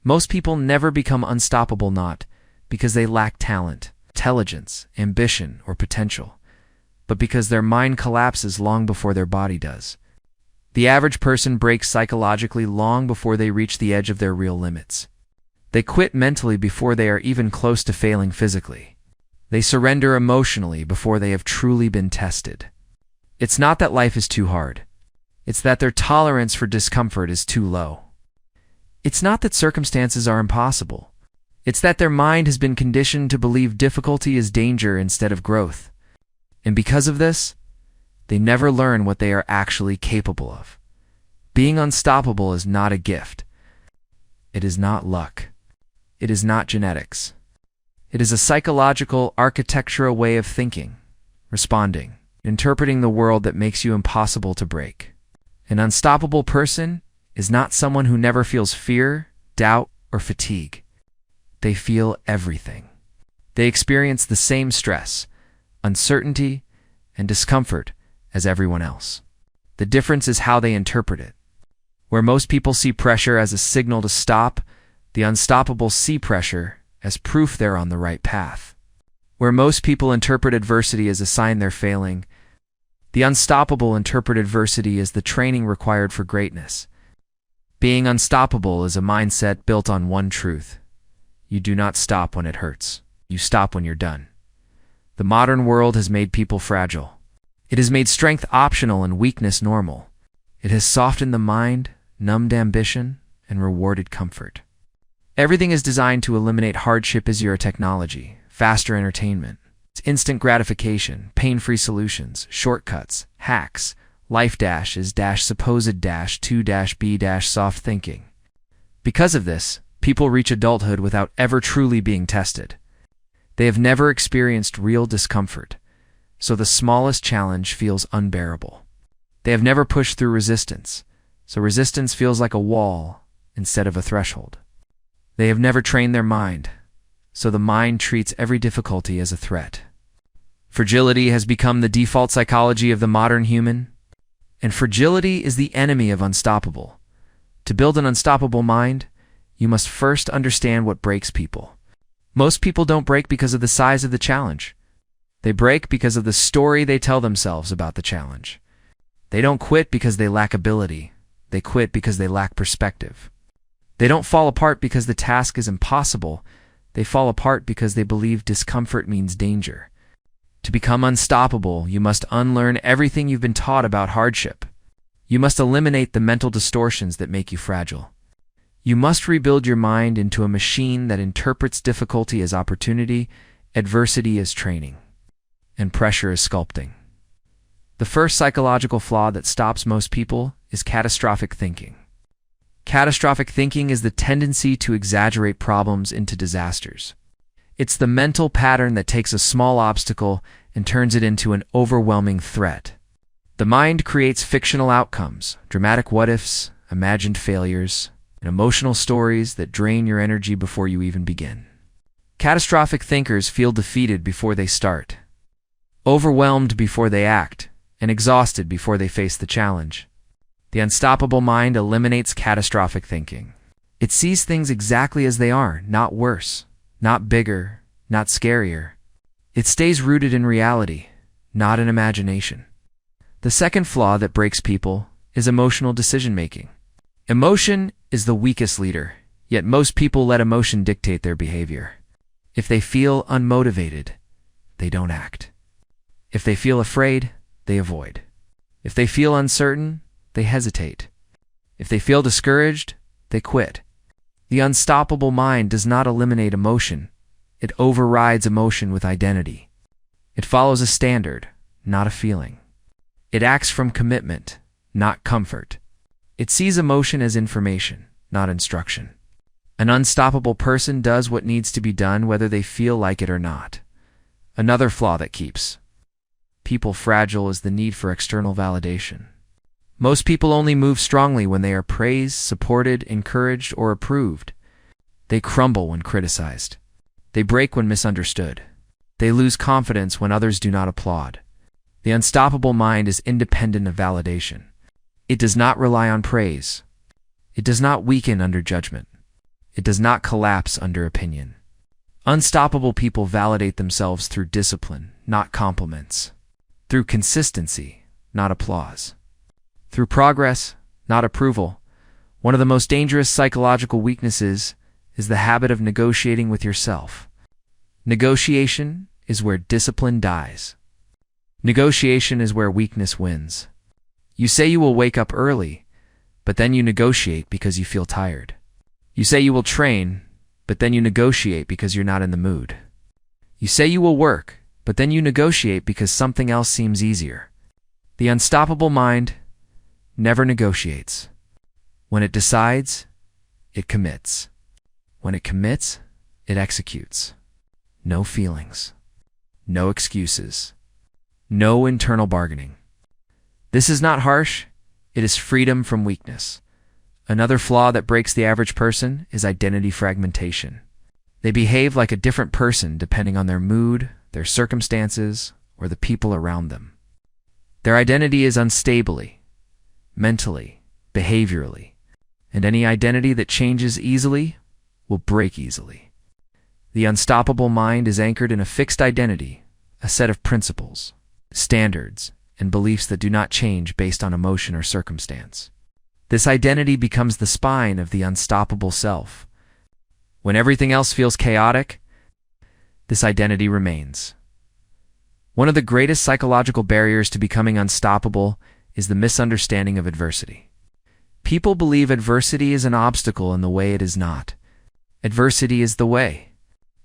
Most people never become unstoppable not because they lack talent, intelligence, ambition, or potential, but because their mind collapses long before their body does. The average person breaks psychologically long before they reach the edge of their real limits. They quit mentally before they are even close to failing physically. They surrender emotionally before they have truly been tested. It's not that life is too hard. It's that their tolerance for discomfort is too low. It's not that circumstances are impossible. It's that their mind has been conditioned to believe difficulty is danger instead of growth. And because of this, they never learn what they are actually capable of. Being unstoppable is not a gift. It is not luck. It is not genetics. It is a psychological, architectural way of thinking, responding, interpreting the world that makes you impossible to break. An unstoppable person is not someone who never feels fear, doubt, or fatigue. They feel everything. They experience the same stress, uncertainty, and discomfort as everyone else. The difference is how they interpret it. Where most people see pressure as a signal to stop, the unstoppable see pressure as proof they're on the right path. Where most people interpret adversity as a sign they're failing, the unstoppable interpret adversity as the training required for greatness. Being unstoppable is a mindset built on one truth. You do not stop when it hurts. You stop when you're done. The modern world has made people fragile. It has made strength optional and weakness normal. It has softened the mind, numbed ambition, and rewarded comfort. Everything is designed to eliminate hardship as your technology, faster entertainment, instant gratification, pain-free solutions, shortcuts, hacks, life dashes dash supposed dash to dash be dash soft thinking. Because of this, people reach adulthood without ever truly being tested. They have never experienced real discomfort, so the smallest challenge feels unbearable. They have never pushed through resistance, so resistance feels like a wall instead of a threshold. They have never trained their mind, so the mind treats every difficulty as a threat. Fragility has become the default psychology of the modern human, and fragility is the enemy of unstoppable. To build an unstoppable mind, you must first understand what breaks people. Most people don't break because of the size of the challenge. They break because of the story they tell themselves about the challenge. They don't quit because they lack ability. They quit because they lack perspective. They don't fall apart because the task is impossible. They fall apart because they believe discomfort means danger. To become unstoppable, you must unlearn everything you've been taught about hardship. You must eliminate the mental distortions that make you fragile. You must rebuild your mind into a machine that interprets difficulty as opportunity, adversity as training, and pressure as sculpting. The first psychological flaw that stops most people is catastrophic thinking. Catastrophic thinking is the tendency to exaggerate problems into disasters. It's the mental pattern that takes a small obstacle and turns it into an overwhelming threat. The mind creates fictional outcomes, dramatic what-ifs, imagined failures, and emotional stories that drain your energy before you even begin. Catastrophic thinkers feel defeated before they start, overwhelmed before they act, and exhausted before they face the challenge. The unstoppable mind eliminates catastrophic thinking. It sees things exactly as they are, not worse, not bigger, not scarier. It stays rooted in reality, not in imagination. The second flaw that breaks people is emotional decision-making. Emotion is the weakest leader, yet most people let emotion dictate their behavior. If they feel unmotivated, they don't act. If they feel afraid, they avoid. If they feel uncertain, they hesitate. If they feel discouraged, they quit. The unstoppable mind does not eliminate emotion. It overrides emotion with identity. It follows a standard, not a feeling. It acts from commitment, not comfort. It sees emotion as information, not instruction. An unstoppable person does what needs to be done whether they feel like it or not. Another flaw that keeps people fragile is the need for external validation. Most people only move strongly when they are praised, supported, encouraged, or approved. They crumble when criticized. They break when misunderstood. They lose confidence when others do not applaud. The unstoppable mind is independent of validation. It does not rely on praise. It does not weaken under judgment. It does not collapse under opinion. Unstoppable people validate themselves through discipline, not compliments. Through consistency, not applause. Through progress, not approval. One of the most dangerous psychological weaknesses is the habit of negotiating with yourself. Negotiation is where discipline dies. Negotiation is where weakness wins. You say you will wake up early, but then you negotiate because you feel tired. You say you will train, but then you negotiate because you're not in the mood. You say you will work, but then you negotiate because something else seems easier. The unstoppable mind never negotiates. When it decides, it commits. When it commits, it executes. No feelings. No excuses. No internal bargaining. This is not harsh. It is freedom from weakness. Another flaw that breaks the average person is identity fragmentation. They behave like a different person depending on their mood, their circumstances, or the people around them. Their identity is unstably, mentally, behaviorally, and any identity that changes easily will break easily. The unstoppable mind is anchored in a fixed identity, a set of principles, standards, and beliefs that do not change based on emotion or circumstance. This identity becomes the spine of the unstoppable self. When everything else feels chaotic, this identity remains. One of the greatest psychological barriers to becoming unstoppable is the misunderstanding of adversity. People believe adversity is an obstacle in the way it is not. Adversity is the way.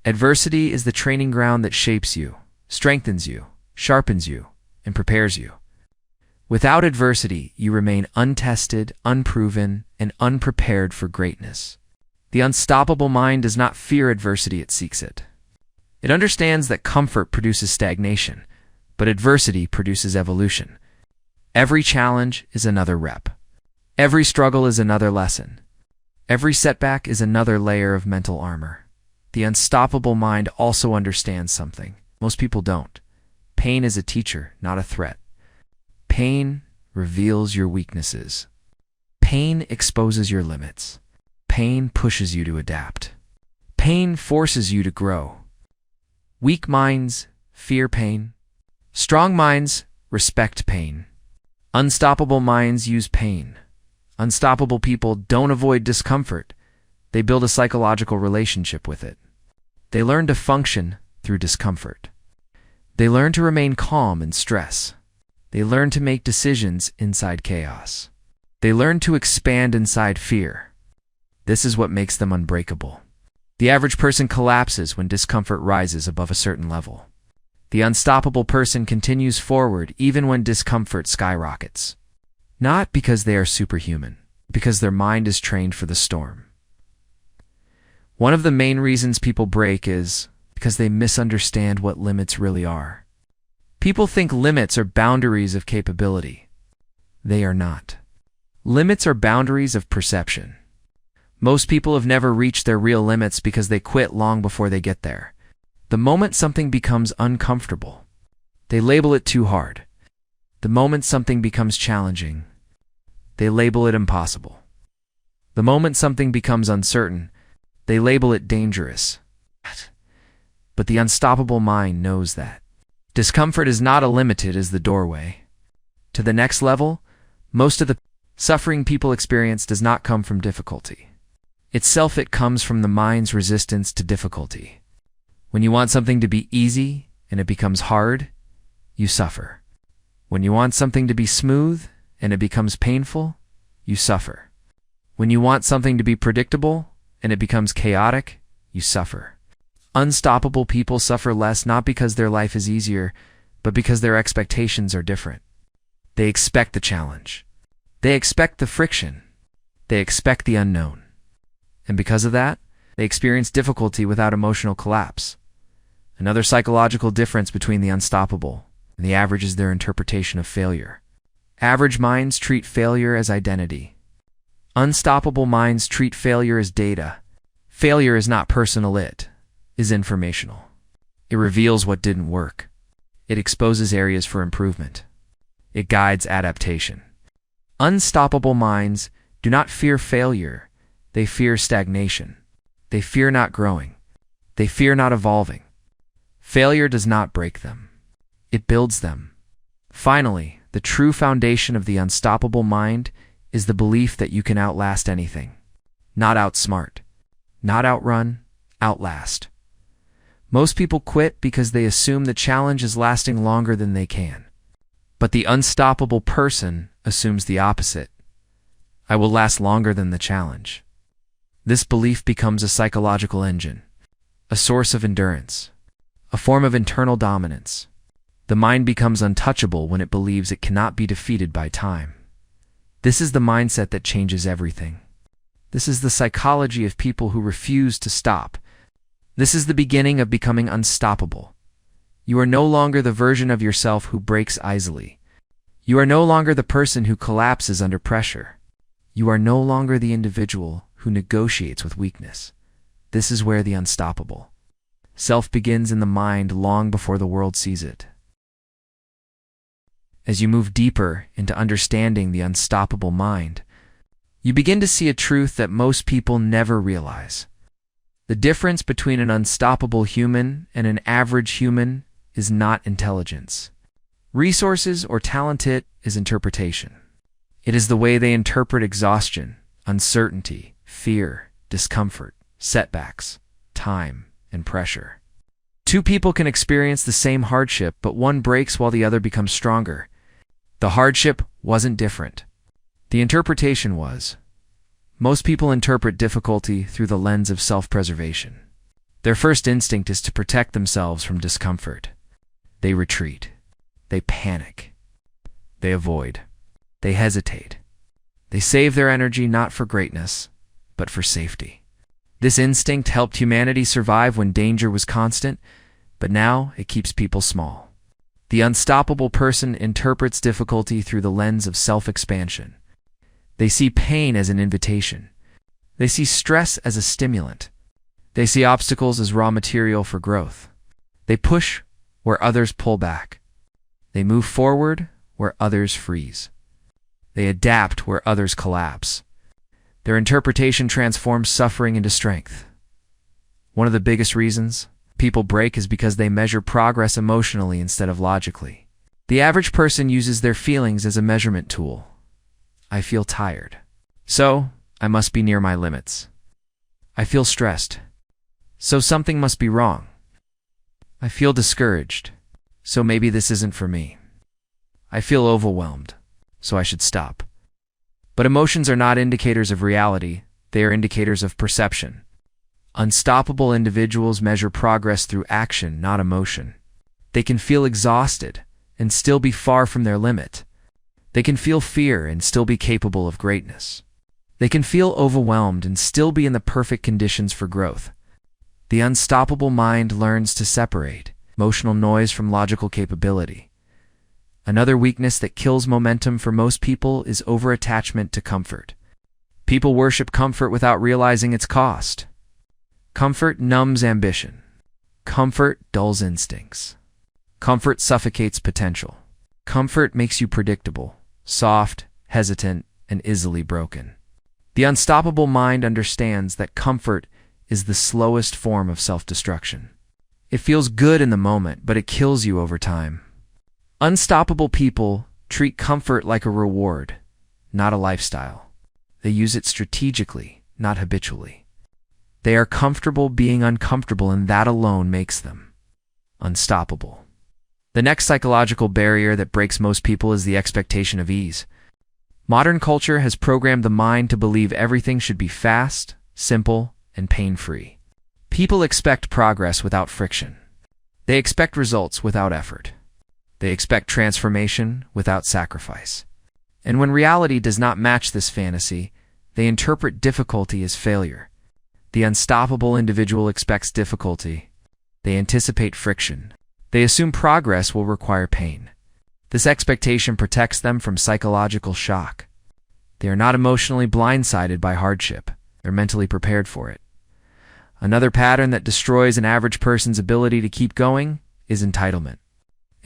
Adversity is the training ground that shapes you, strengthens you, sharpens you, and prepares you. Without adversity, you remain untested, unproven, and unprepared for greatness. The unstoppable mind does not fear adversity, it seeks it. It understands that comfort produces stagnation, but adversity produces evolution. Every challenge is another rep. Every struggle is another lesson. Every setback is another layer of mental armor. The unstoppable mind also understands something most people don't. Pain is a teacher, not a threat. Pain reveals your weaknesses. Pain exposes your limits. Pain pushes you to adapt. Pain forces you to grow. Weak minds fear pain. Strong minds respect pain. Unstoppable minds use pain. Unstoppable people don't avoid discomfort. They build a psychological relationship with it. They learn to function through discomfort. They learn to remain calm in stress. They learn to make decisions inside chaos. They learn to expand inside fear. This is what makes them unbreakable. The average person collapses when discomfort rises above a certain level. The unstoppable person continues forward even when discomfort skyrockets. Not because they are superhuman, because their mind is trained for the storm. One of the main reasons people break is because they misunderstand what limits really are. People think limits are boundaries of capability. They are not. Limits are boundaries of perception. Most people have never reached their real limits because they quit long before they get there. The moment something becomes uncomfortable, they label it too hard. The moment something becomes challenging, they label it impossible. The moment something becomes uncertain, they label it dangerous. But the unstoppable mind knows that discomfort is not as limited as the doorway. To the next level, most of the suffering people experience does not come from difficulty. Itself, it comes from the mind's resistance to difficulty. When you want something to be easy and it becomes hard, you suffer. When you want something to be smooth and it becomes painful, you suffer. When you want something to be predictable and it becomes chaotic, you suffer. Unstoppable people suffer less not because their life is easier, but because their expectations are different. They expect the challenge. They expect the friction. They expect the unknown. And because of that, they experience difficulty without emotional collapse. Another psychological difference between the unstoppable and the average is their interpretation of failure. Average minds treat failure as identity. Unstoppable minds treat failure as data. Failure is not personal, it is informational. It reveals what didn't work. It exposes areas for improvement. It guides adaptation. Unstoppable minds do not fear failure, they fear stagnation. They fear not growing. They fear not evolving. Failure does not break them. It builds them. Finally, the true foundation of the unstoppable mind is the belief that you can outlast anything. Not outsmart. Not outrun. Outlast. Most people quit because they assume the challenge is lasting longer than they can. But the unstoppable person assumes the opposite. I will last longer than the challenge. This belief becomes a psychological engine, a source of endurance, a form of internal dominance. The mind becomes untouchable when it believes it cannot be defeated by time. This is the mindset that changes everything. This is the psychology of people who refuse to stop. This is the beginning of becoming unstoppable. You are no longer the version of yourself who breaks easily. You are no longer the person who collapses under pressure. You are no longer the individual who negotiates with weakness. This is where the unstoppable self begins in the mind long before the world sees it. As you move deeper into understanding the unstoppable mind, you begin to see a truth that most people never realize. The difference between an unstoppable human and an average human is not intelligence. Resources or talent, it is interpretation. It is the way they interpret exhaustion, uncertainty, fear, discomfort, setbacks, time, and pressure. Two people can experience the same hardship, but one breaks while the other becomes stronger. The hardship wasn't different. The interpretation was. Most people interpret difficulty through the lens of self-preservation. Their first instinct is to protect themselves from discomfort. They retreat. They panic. They avoid. They hesitate. They save their energy not for greatness, but for safety. This instinct helped humanity survive when danger was constant, but now it keeps people small. The unstoppable person interprets difficulty through the lens of self-expansion. They see pain as an invitation. They see stress as a stimulant. They see obstacles as raw material for growth. They push where others pull back. They move forward where others freeze. They adapt where others collapse. Their interpretation transforms suffering into strength. One of the biggest reasons people break is because they measure progress emotionally instead of logically. The average person uses their feelings as a measurement tool. I feel tired, so I must be near my limits. I feel stressed, so something must be wrong. I feel discouraged, so maybe this isn't for me. I feel overwhelmed, so I should stop. But emotions are not indicators of reality, they are indicators of perception. Unstoppable individuals measure progress through action, not emotion. They can feel exhausted and still be far from their limit. They can feel fear and still be capable of greatness. They can feel overwhelmed and still be in the perfect conditions for growth. The unstoppable mind learns to separate emotional noise from logical capability. Another weakness that kills momentum for most people is over-attachment to comfort. People worship comfort without realizing its cost. Comfort numbs ambition. Comfort dulls instincts. Comfort suffocates potential. Comfort makes you predictable, soft, hesitant, and easily broken. The unstoppable mind understands that comfort is the slowest form of self-destruction. It feels good in the moment, but it kills you over time. Unstoppable people treat comfort like a reward, not a lifestyle. They use it strategically, not habitually. They are comfortable being uncomfortable, and that alone makes them unstoppable. The next psychological barrier that breaks most people is the expectation of ease. Modern culture has programmed the mind to believe everything should be fast, simple, and pain-free. People expect progress without friction. They expect results without effort. They expect transformation without sacrifice. And when reality does not match this fantasy, they interpret difficulty as failure. The unstoppable individual expects difficulty. They anticipate friction. They assume progress will require pain. This expectation protects them from psychological shock. They are not emotionally blindsided by hardship. They're mentally prepared for it. Another pattern that destroys an average person's ability to keep going is entitlement.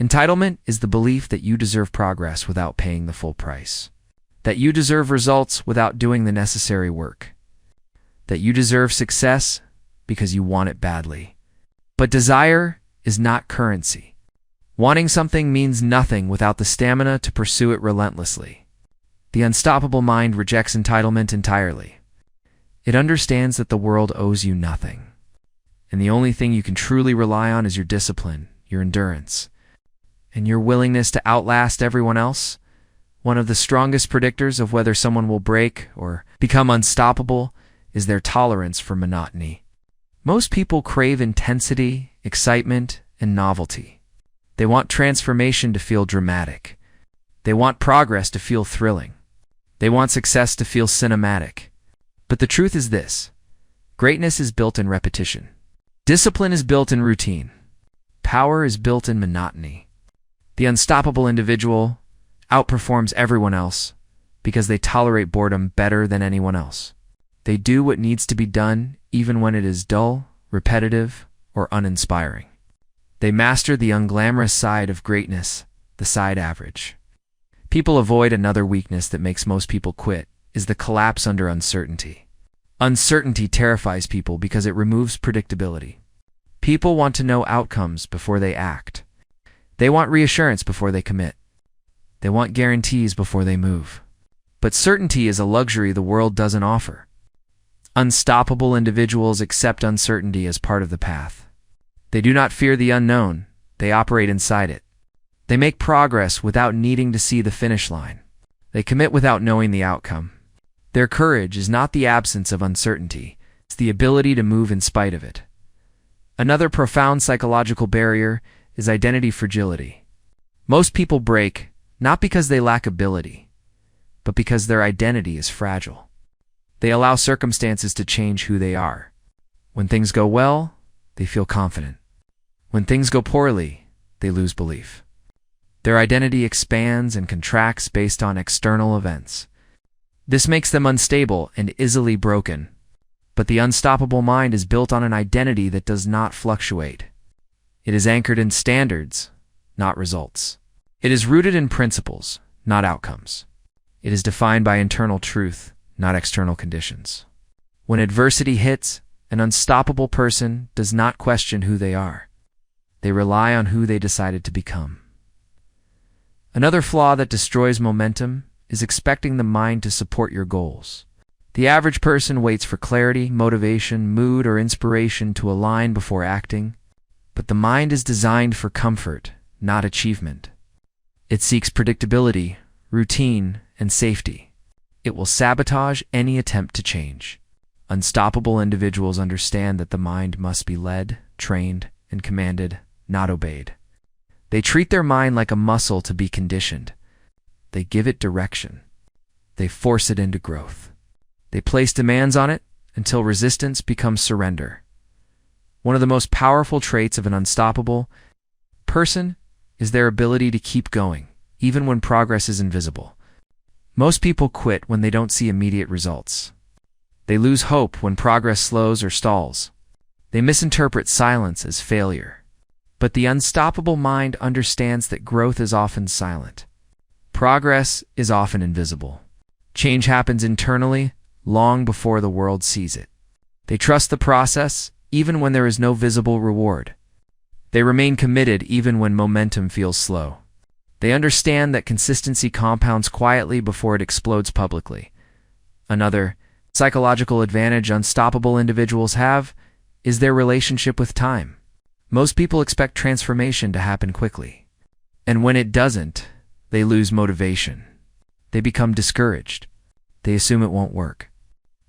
Entitlement is the belief that you deserve progress without paying the full price. That you deserve results without doing the necessary work. That you deserve success because you want it badly. But desire is not currency. Wanting something means nothing without the stamina to pursue it relentlessly. The unstoppable mind rejects entitlement entirely. It understands that the world owes you nothing, and the only thing you can truly rely on is your discipline, your endurance, and your willingness to outlast everyone else. One of the strongest predictors of whether someone will break or become unstoppable is their tolerance for monotony. Most people crave intensity, excitement, and novelty. They want transformation to feel dramatic. They want progress to feel thrilling. They want success to feel cinematic. But the truth is this: greatness is built in repetition. Discipline is built in routine. Power is built in monotony. The unstoppable individual outperforms everyone else because they tolerate boredom better than anyone else. They do what needs to be done even when it is dull, repetitive, or uninspiring. They master the unglamorous side of greatness, the side average. People avoid another weakness that makes most people quit, is the collapse under uncertainty. Uncertainty terrifies people because it removes predictability. People want to know outcomes before they act. They want reassurance before they commit. They want guarantees before they move. But certainty is a luxury the world doesn't offer. Unstoppable individuals accept uncertainty as part of the path. They do not fear the unknown, they operate inside it. They make progress without needing to see the finish line. They commit without knowing the outcome. Their courage is not the absence of uncertainty, it's the ability to move in spite of it. Another profound psychological barrier is identity fragility. Most people break not because they lack ability, but because their identity is fragile. They allow circumstances to change who they are. When things go well, they feel confident. When things go poorly, they lose belief. Their identity expands and contracts based on external events. This makes them unstable and easily broken. But the unstoppable mind is built on an identity that does not fluctuate. It is anchored in standards, not results. It is rooted in principles, not outcomes. It is defined by internal truth, not external conditions. When adversity hits, an unstoppable person does not question who they are. They rely on who they decided to become. Another flaw that destroys momentum is expecting the mind to support your goals. The average person waits for clarity, motivation, mood, or inspiration to align before acting, but the mind is designed for comfort, not achievement. It seeks predictability, routine, and safety. It will sabotage any attempt to change. Unstoppable individuals understand that the mind must be led, trained, and commanded, not obeyed. They treat their mind like a muscle to be conditioned. They give it direction. They force it into growth. They place demands on it until resistance becomes surrender. One of the most powerful traits of an unstoppable person is their ability to keep going, even when progress is invisible. Most people quit when they don't see immediate results. They lose hope when progress slows or stalls. They misinterpret silence as failure. But the unstoppable mind understands that growth is often silent. Progress is often invisible. Change happens internally, long before the world sees it. They trust the process, even when there is no visible reward. They remain committed even when momentum feels slow. They understand that consistency compounds quietly before it explodes publicly. Another psychological advantage unstoppable individuals have is their relationship with time. Most people expect transformation to happen quickly. And when it doesn't, they lose motivation. They become discouraged. They assume it won't work.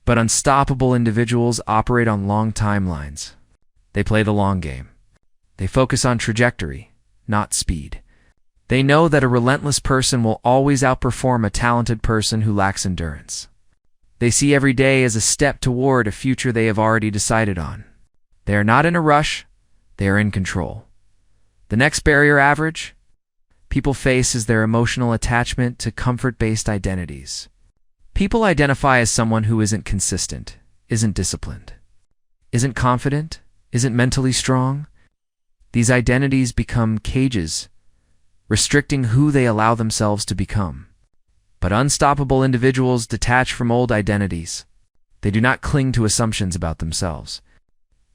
But unstoppable individuals operate on long timelines. They play the long game. They focus on trajectory, not speed. They know that a relentless person will always outperform a talented person who lacks endurance. They see every day as a step toward a future they have already decided on. They are not in a rush. They are in control. The next barrier average people face is their emotional attachment to comfort-based identities. People identify as someone who isn't consistent, isn't disciplined, isn't confident, isn't mentally strong. These identities become cages, restricting who they allow themselves to become. But unstoppable individuals detach from old identities. They do not cling to assumptions about themselves.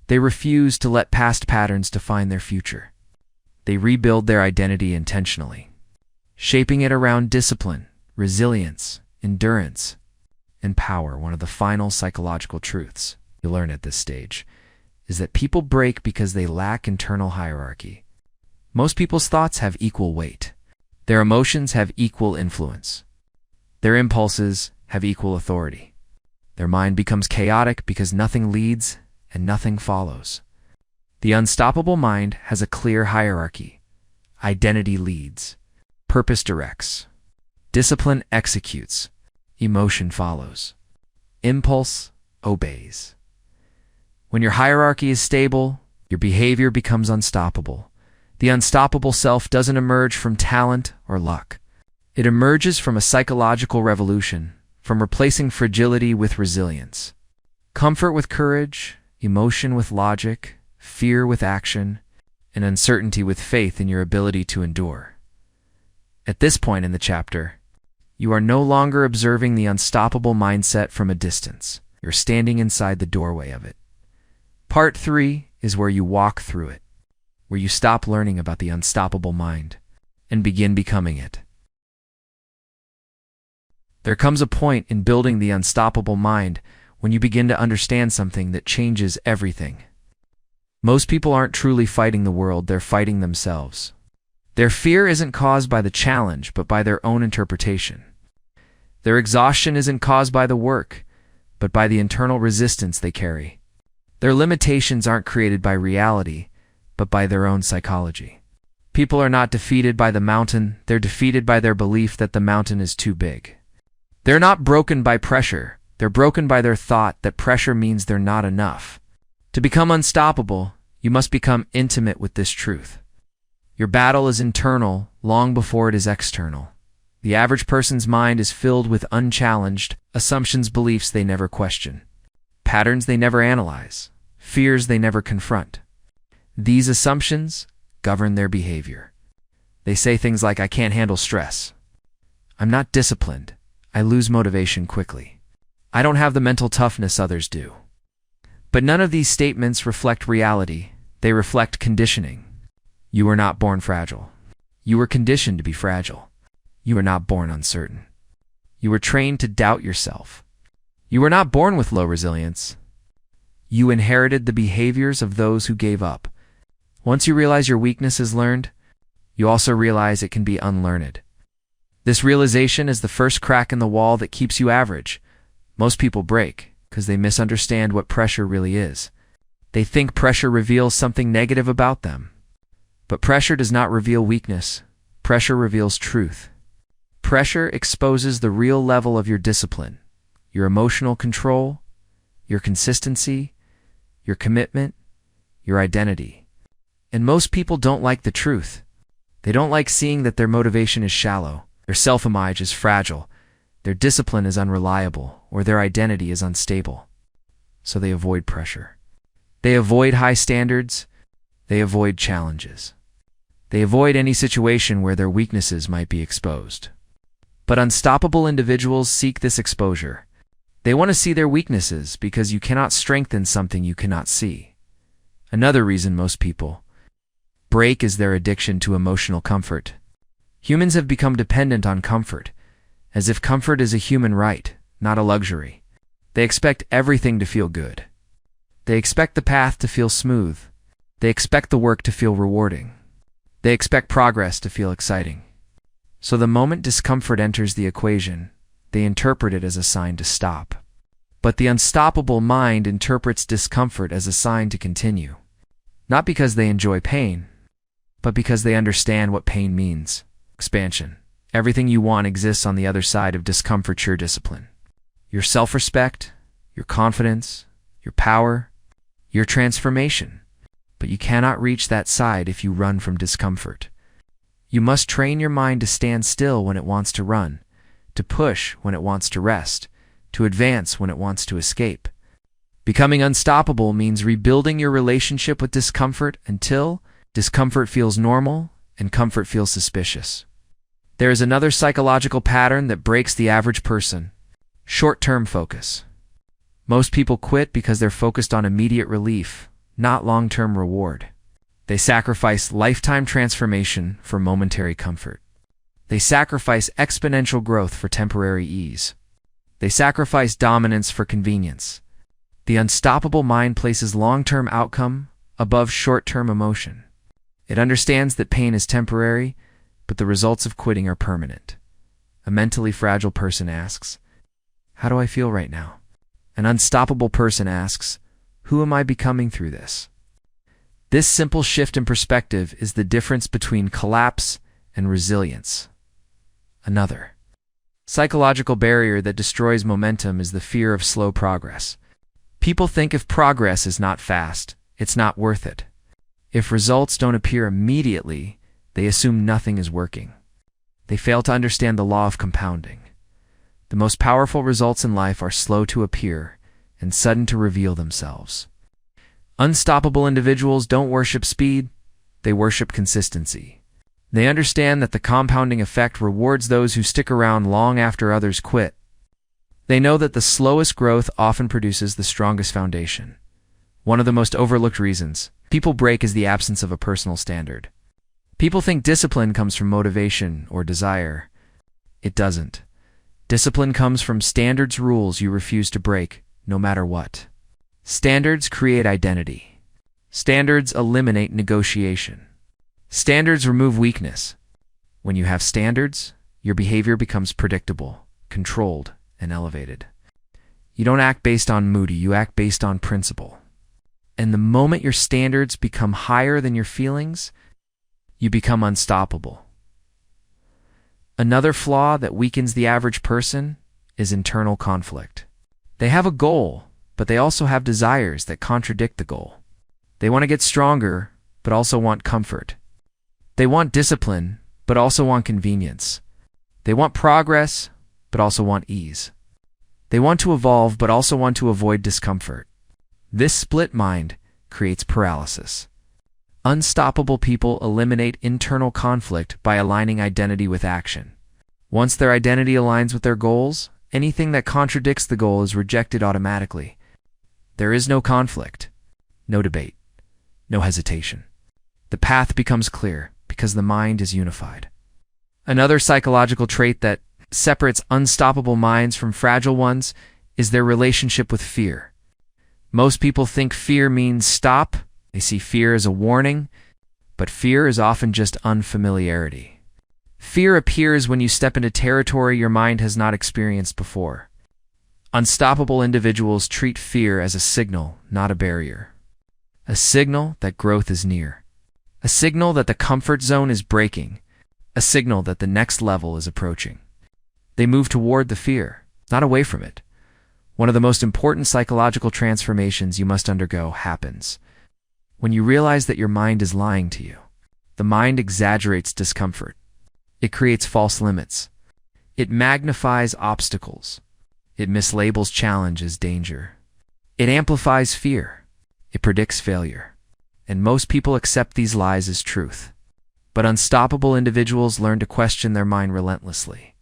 They refuse to let past patterns define their future. They rebuild their identity intentionally, shaping it around discipline, resilience, endurance, and power. One of the final psychological truths you learn at this stage is that people break because they lack internal hierarchy. Most people's thoughts have equal weight. Their emotions have equal influence. Their impulses have equal authority. Their mind becomes chaotic because nothing leads and nothing follows. The unstoppable mind has a clear hierarchy. Identity leads. Purpose directs. Discipline executes. Emotion follows. Impulse obeys. When your hierarchy is stable, your behavior becomes unstoppable. The unstoppable self doesn't emerge from talent or luck. It emerges from a psychological revolution, from replacing fragility with resilience. Comfort with courage, emotion with logic, fear with action, and uncertainty with faith in your ability to endure. At this point in the chapter, you are no longer observing the unstoppable mindset from a distance. You're standing inside the doorway of it. Part 3 is where you walk through it, where you stop learning about the unstoppable mind and begin becoming it. There comes a point in building the unstoppable mind when you begin to understand something that changes everything. Most people aren't truly fighting the world, they're fighting themselves. Their fear isn't caused by the challenge, but by their own interpretation. Their exhaustion isn't caused by the work, but by the internal resistance they carry. Their limitations aren't created by reality, but by their own psychology. People are not defeated by the mountain, they're defeated by their belief that the mountain is too big. They're not broken by pressure, they're broken by their thought that pressure means they're not enough. To become unstoppable, you must become intimate with this truth. Your battle is internal long before it is external. The average person's mind is filled with unchallenged assumptions, beliefs they never question, patterns they never analyze, fears they never confront. These assumptions govern their behavior. They say things like, I can't handle stress. I'm not disciplined. I lose motivation quickly. I don't have the mental toughness others do. But none of these statements reflect reality. They reflect conditioning. You were not born fragile. You were conditioned to be fragile. You were not born uncertain. You were trained to doubt yourself. You were not born with low resilience. You inherited the behaviors of those who gave up. Once you realize your weakness is learned, you also realize it can be unlearned. This realization is the first crack in the wall that keeps you average. Most people break because they misunderstand what pressure really is. They think pressure reveals something negative about them. But pressure does not reveal weakness. Pressure reveals truth. Pressure exposes the real level of your discipline, your emotional control, your consistency, your commitment, your identity. And most people don't like the truth. They don't like seeing that their motivation is shallow, their self-image is fragile, their discipline is unreliable, or their identity is unstable. So they avoid pressure. They avoid high standards. They avoid challenges. They avoid any situation where their weaknesses might be exposed. But unstoppable individuals seek this exposure. They want to see their weaknesses because you cannot strengthen something you cannot see. Another reason most people break is their addiction to emotional comfort. Humans have become dependent on comfort, as if comfort is a human right, not a luxury. They expect everything to feel good. They expect the path to feel smooth. They expect the work to feel rewarding. They expect progress to feel exciting. So the moment discomfort enters the equation, they interpret it as a sign to stop. But the unstoppable mind interprets discomfort as a sign to continue. Not because they enjoy pain, but because they understand what pain means. Expansion. Everything you want exists on the other side of discomfort. Your discipline, your self-respect, your confidence, your power, your transformation. But you cannot reach that side if you run from discomfort. You must train your mind to stand still when it wants to run, to push when it wants to rest, to advance when it wants to escape. Becoming unstoppable means rebuilding your relationship with discomfort until discomfort feels normal and comfort feels suspicious. There is another psychological pattern that breaks the average person: short-term focus. Most people quit because they're focused on immediate relief, not long-term reward. They sacrifice lifetime transformation for momentary comfort. They sacrifice exponential growth for temporary ease. They sacrifice dominance for convenience. The unstoppable mind places long-term outcome above short-term emotion. It understands that pain is temporary, but the results of quitting are permanent. A mentally fragile person asks, "How do I feel right now?" An unstoppable person asks, "Who am I becoming through this?" This simple shift in perspective is the difference between collapse and resilience. Another psychological barrier that destroys momentum is the fear of slow progress. People think if progress is not fast, it's not worth it. If results don't appear immediately, they assume nothing is working. They fail to understand the law of compounding. The most powerful results in life are slow to appear and sudden to reveal themselves. Unstoppable individuals don't worship speed, they worship consistency. They understand that the compounding effect rewards those who stick around long after others quit. They know that the slowest growth often produces the strongest foundation. One of the most overlooked reasons people break is the absence of a personal standard. People think discipline comes from motivation or desire. It doesn't. Discipline comes from standards, rules you refuse to break, no matter what. Standards create identity. Standards eliminate negotiation. Standards remove weakness. When you have standards, your behavior becomes predictable, controlled, and elevated. You don't act based on mood, you act based on principle. And the moment your standards become higher than your feelings, you become unstoppable. Another flaw that weakens the average person is internal conflict. They have a goal, but they also have desires that contradict the goal. They want to get stronger, but also want comfort. They want discipline, but also want convenience. They want progress, but also want ease. They want to evolve, but also want to avoid discomfort. This split mind creates paralysis. Unstoppable people eliminate internal conflict by aligning identity with action. Once their identity aligns with their goals, anything that contradicts the goal is rejected automatically. There is no conflict, no debate, no hesitation. The path becomes clear because the mind is unified. Another psychological trait that separates unstoppable minds from fragile ones is their relationship with fear. Most people think fear means stop. They see fear as a warning, but fear is often just unfamiliarity. Fear appears when you step into territory your mind has not experienced before. Unstoppable individuals treat fear as a signal, not a barrier. A signal that growth is near. A signal that the comfort zone is breaking. A signal that the next level is approaching. They move toward the fear, not away from it. One of the most important psychological transformations you must undergo happens when you realize that your mind is lying to you. The mind exaggerates discomfort. It creates false limits. It magnifies obstacles. It mislabels challenge as danger. It amplifies fear. It predicts failure. And most people accept these lies as truth. But unstoppable individuals learn to question their mind relentlessly.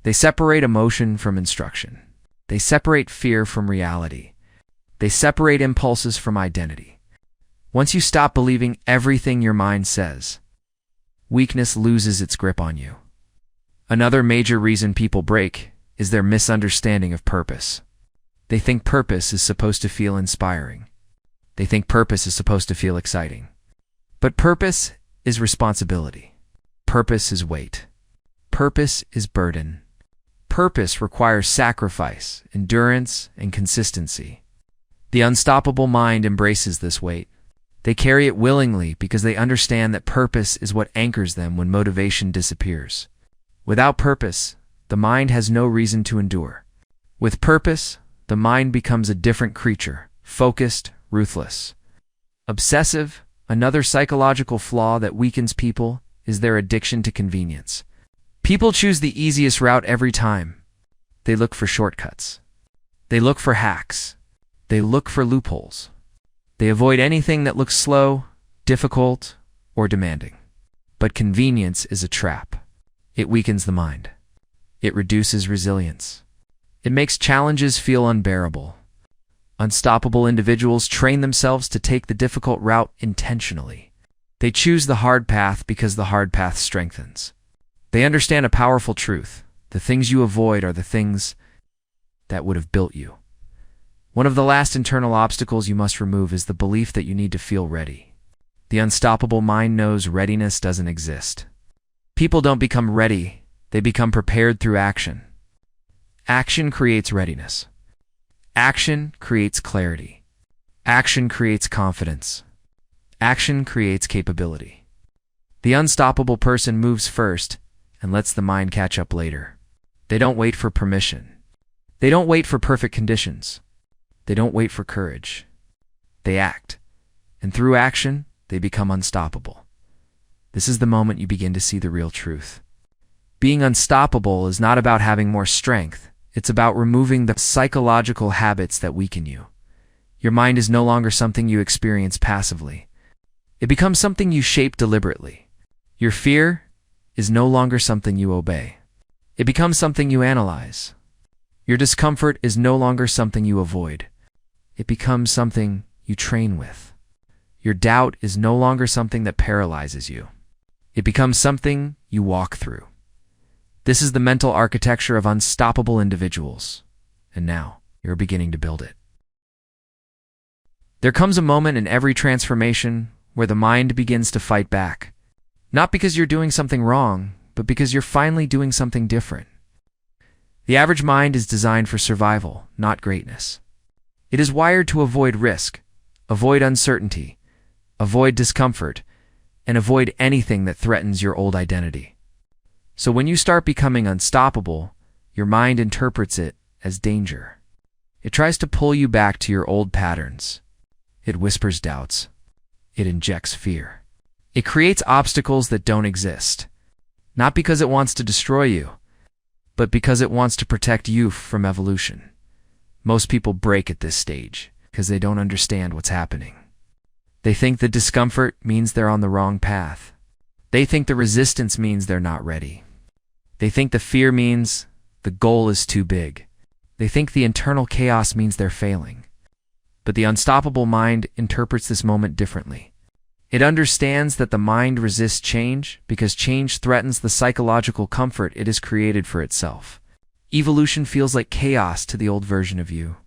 They separate emotion from instruction. They separate fear from reality. They separate impulses from identity. Once you stop believing everything your mind says, weakness loses its grip on you. Another major reason people break is their misunderstanding of purpose. They think purpose is supposed to feel inspiring. They think purpose is supposed to feel exciting. But purpose is responsibility. Purpose is weight. Purpose is burden. Purpose requires sacrifice, endurance, and consistency. The unstoppable mind embraces this weight. They carry it willingly because they understand that purpose is what anchors them when motivation disappears. Without purpose, the mind has no reason to endure. With purpose, the mind becomes a different creature, focused, ruthless. Obsessive, another psychological flaw that weakens people, is their addiction to convenience. People choose the easiest route every time. They look for shortcuts. They look for hacks. They look for loopholes. They avoid anything that looks slow, difficult, or demanding. But convenience is a trap. It weakens the mind. It reduces resilience. It makes challenges feel unbearable. Unstoppable individuals train themselves to take the difficult route intentionally. They choose the hard path because the hard path strengthens. They understand a powerful truth. The things you avoid are the things that would have built you. One of the last internal obstacles you must remove is the belief that you need to feel ready. The unstoppable mind knows readiness doesn't exist. People don't become ready, they become prepared through action. Action creates readiness. Action creates clarity. Action creates confidence. Action creates capability. The unstoppable person moves first and lets the mind catch up later. They don't wait for permission. They don't wait for perfect conditions. They don't wait for courage. They act. And through action, they become unstoppable. This is the moment you begin to see the real truth. Being unstoppable is not about having more strength. It's about removing the psychological habits that weaken you. Your mind is no longer something you experience passively. It becomes something you shape deliberately. Your fear is no longer something you obey. It becomes something you analyze. Your discomfort is no longer something you avoid. It becomes something you train with. Your doubt is no longer something that paralyzes you. It becomes something you walk through. This is the mental architecture of unstoppable individuals, and now you're beginning to build it. There comes a moment in every transformation where the mind begins to fight back. Not because you're doing something wrong, but because you're finally doing something different. The average mind is designed for survival, not greatness. It is wired to avoid risk, avoid uncertainty, avoid discomfort, and avoid anything that threatens your old identity. So when you start becoming unstoppable, your mind interprets it as danger. It tries to pull you back to your old patterns. It whispers doubts. It injects fear. It creates obstacles that don't exist, not because it wants to destroy you, but because it wants to protect you from evolution. Most people break at this stage because they don't understand what's happening. They think the discomfort means they're on the wrong path. They think the resistance means they're not ready. They think the fear means the goal is too big. They think the internal chaos means they're failing. But the unstoppable mind interprets this moment differently. It understands that the mind resists change because change threatens the psychological comfort it has created for itself. Evolution feels like chaos to the old version of you.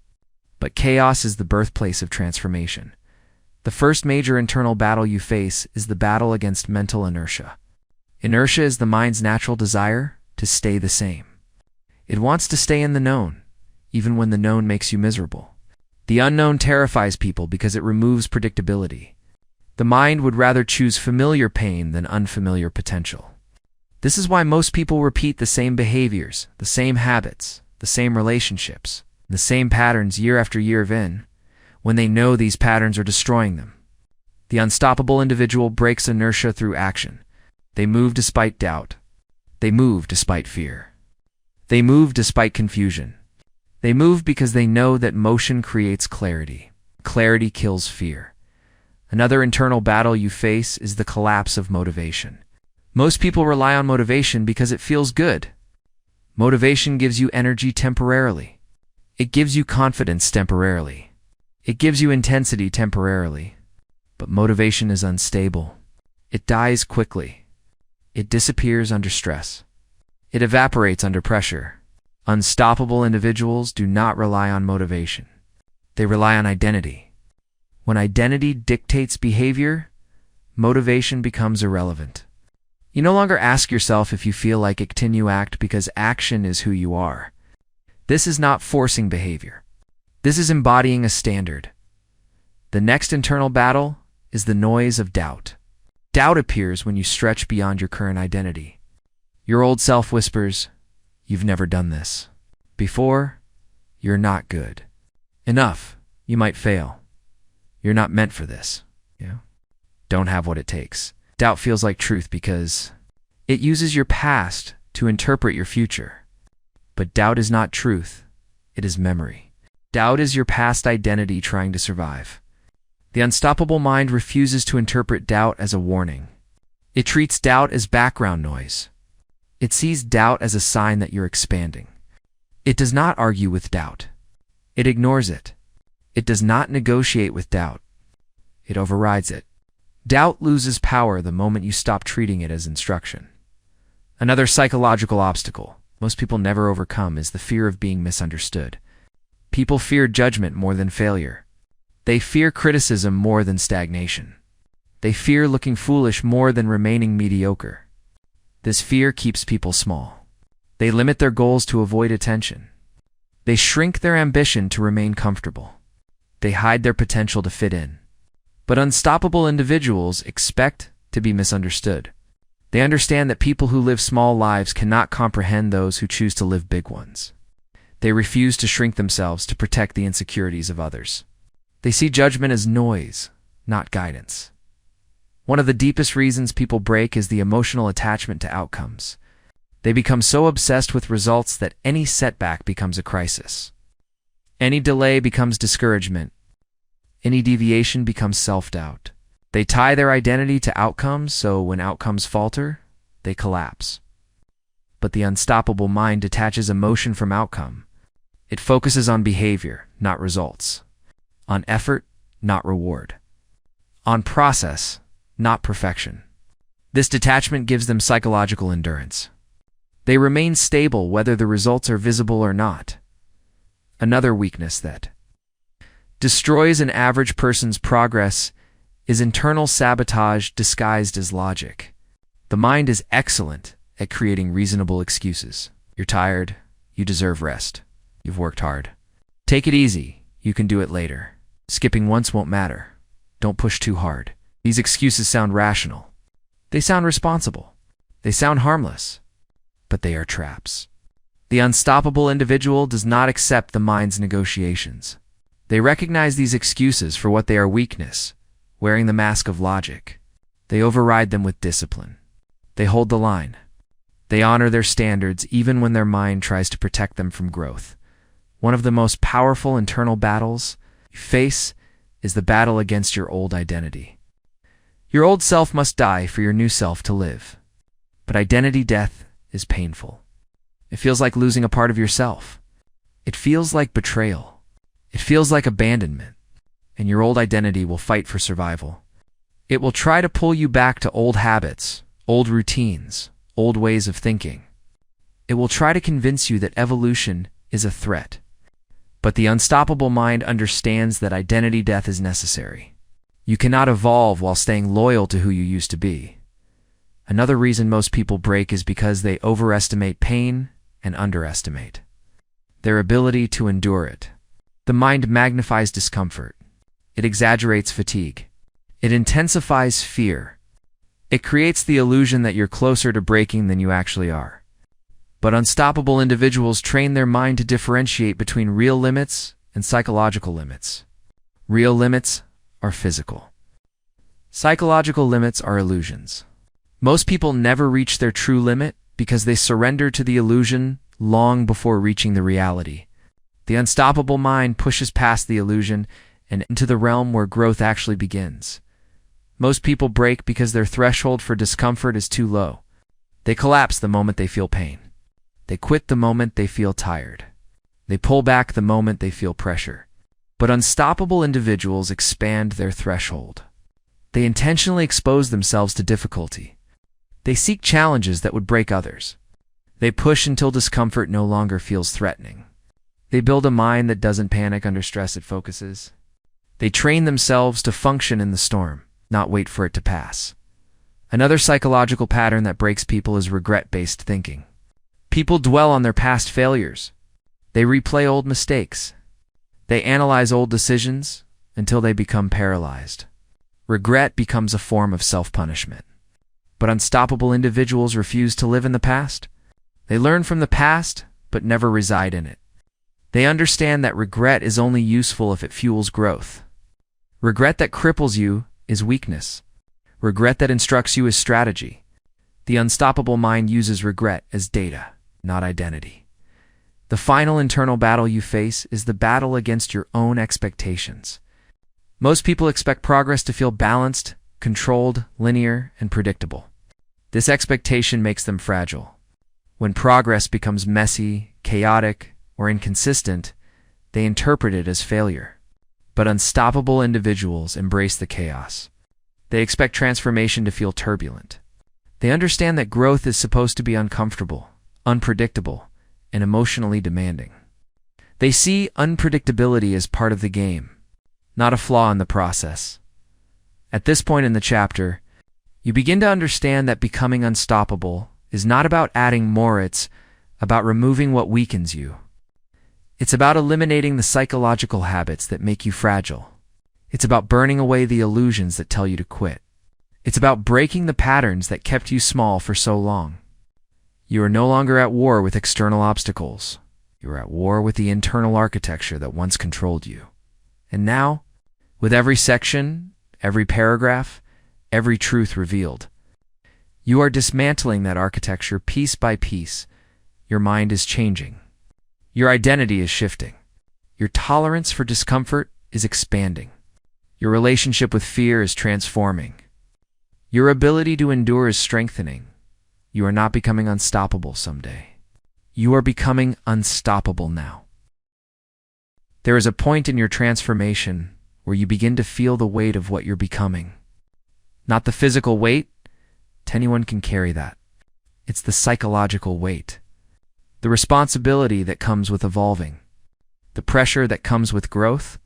But chaos is the birthplace of transformation. The first major internal battle you face is the battle against mental inertia. Inertia is the mind's natural desire to stay the same. It wants to stay in the known, even when the known makes you miserable. The unknown terrifies people because it removes predictability. The mind would rather choose familiar pain than unfamiliar potential. This is why most people repeat the same behaviors, the same habits, the same relationships, the same patterns year after year when they know these patterns are destroying them. The unstoppable individual breaks inertia through action. They move despite doubt. They move despite fear. They move despite confusion. They move because they know that motion creates clarity. Clarity kills fear. Another internal battle you face is the collapse of motivation. Most people rely on motivation because it feels good. Motivation gives you energy temporarily. It gives you confidence temporarily. It gives you intensity temporarily. But motivation is unstable. It dies quickly. It disappears under stress. It evaporates under pressure. Unstoppable individuals do not rely on motivation. They rely on identity. When identity dictates behavior, motivation becomes irrelevant. You no longer ask yourself if you feel like it, continue act because action is who you are. This is not forcing behavior. This is embodying a standard. The next internal battle is the noise of doubt. Doubt appears when you stretch beyond your current identity. Your old self whispers, "You've never done this before. You're not good enough. You might fail. You're not meant for this. Don't have what it takes." Doubt feels like truth because it uses your past to interpret your future. But doubt is not truth. It is memory. Doubt is your past identity trying to survive. The unstoppable mind refuses to interpret doubt as a warning. It treats doubt as background noise. It sees doubt as a sign that you're expanding. It does not argue with doubt. It ignores it. It does not negotiate with doubt. It overrides it. Doubt loses power the moment you stop treating it as instruction. Another psychological obstacle most people never overcome is the fear of being misunderstood. People fear judgment more than failure. They fear criticism more than stagnation. They fear looking foolish more than remaining mediocre. This fear keeps people small. They limit their goals to avoid attention. They shrink their ambition to remain comfortable. They hide their potential to fit in. But unstoppable individuals expect to be misunderstood. They understand that people who live small lives cannot comprehend those who choose to live big ones. They refuse to shrink themselves to protect the insecurities of others. They see judgment as noise, not guidance. One of the deepest reasons people break is the emotional attachment to outcomes. They become so obsessed with results that any setback becomes a crisis. Any delay becomes discouragement. Any deviation becomes self-doubt. They tie their identity to outcomes, so when outcomes falter, they collapse. But the unstoppable mind detaches emotion from outcome. It focuses on behavior, not results. On effort, not reward. On process, not perfection. This detachment gives them psychological endurance. They remain stable whether the results are visible or not. Another weakness that destroys an average person's progress is internal sabotage disguised as logic. The mind is excellent at creating reasonable excuses. You're tired. You deserve rest. You've worked hard. Take it easy. You can do it later. Skipping once won't matter. Don't push too hard. These excuses sound rational. They sound responsible. They sound harmless. But they are traps. The unstoppable individual does not accept the mind's negotiations. They recognize these excuses for what they are: weakness, wearing the mask of logic. They override them with discipline. They hold the line. They honor their standards even when their mind tries to protect them from growth. One of the most powerful internal battles you face is the battle against your old identity. Your old self must die for your new self to live. But identity death is painful. It feels like losing a part of yourself. It feels like betrayal. It feels like abandonment. And your old identity will fight for survival. It will try to pull you back to old habits, old routines, old ways of thinking. It will try to convince you that evolution is a threat. But the unstoppable mind understands that identity death is necessary. You cannot evolve while staying loyal to who you used to be. Another reason most people break is because they overestimate pain and underestimate their ability to endure it. The mind magnifies discomfort. It exaggerates fatigue. It intensifies fear. It creates the illusion that you're closer to breaking than you actually are. But unstoppable individuals train their mind to differentiate between real limits and psychological limits. Real limits are physical. Psychological limits are illusions. Most people never reach their true limit because they surrender to the illusion long before reaching the reality. The unstoppable mind pushes past the illusion and into the realm where growth actually begins. Most people break because their threshold for discomfort is too low. They collapse the moment they feel pain. They quit the moment they feel tired. They pull back the moment they feel pressure. But unstoppable individuals expand their threshold. They intentionally expose themselves to difficulty. They seek challenges that would break others. They push until discomfort no longer feels threatening. They build a mind that doesn't panic under stress, it focuses. They train themselves to function in the storm, not wait for it to pass. Another psychological pattern that breaks people is regret-based thinking. People dwell on their past failures. They replay old mistakes. They analyze old decisions until they become paralyzed. Regret becomes a form of self-punishment. But unstoppable individuals refuse to live in the past. They learn from the past, but never reside in it. They understand that regret is only useful if it fuels growth. Regret that cripples you is weakness. Regret that instructs you is strategy. The unstoppable mind uses regret as data, not identity. The final internal battle you face is the battle against your own expectations. Most people expect progress to feel balanced, controlled, linear, and predictable. This expectation makes them fragile. When progress becomes messy, chaotic, or inconsistent, they interpret it as failure. But unstoppable individuals embrace the chaos. They expect transformation to feel turbulent. They understand that growth is supposed to be uncomfortable, unpredictable, and emotionally demanding. They see unpredictability as part of the game, not a flaw in the process. At this point in the chapter, you begin to understand that becoming unstoppable is not about adding more, it's about removing what weakens you. It's about eliminating the psychological habits that make you fragile. It's about burning away the illusions that tell you to quit. It's about breaking the patterns that kept you small for so long. You are no longer at war with external obstacles. You are at war with the internal architecture that once controlled you. And now, with every section, every paragraph, every truth revealed, you are dismantling that architecture piece by piece. Your mind is changing. Your identity is shifting. Your tolerance for discomfort is expanding. Your relationship with fear is transforming. Your ability to endure is strengthening. You are not becoming unstoppable someday. You are becoming unstoppable now. There is a point in your transformation where you begin to feel the weight of what you're becoming. Not the physical weight. Anyone can carry that. It's the psychological weight. The responsibility that comes with evolving, the pressure that comes with growth,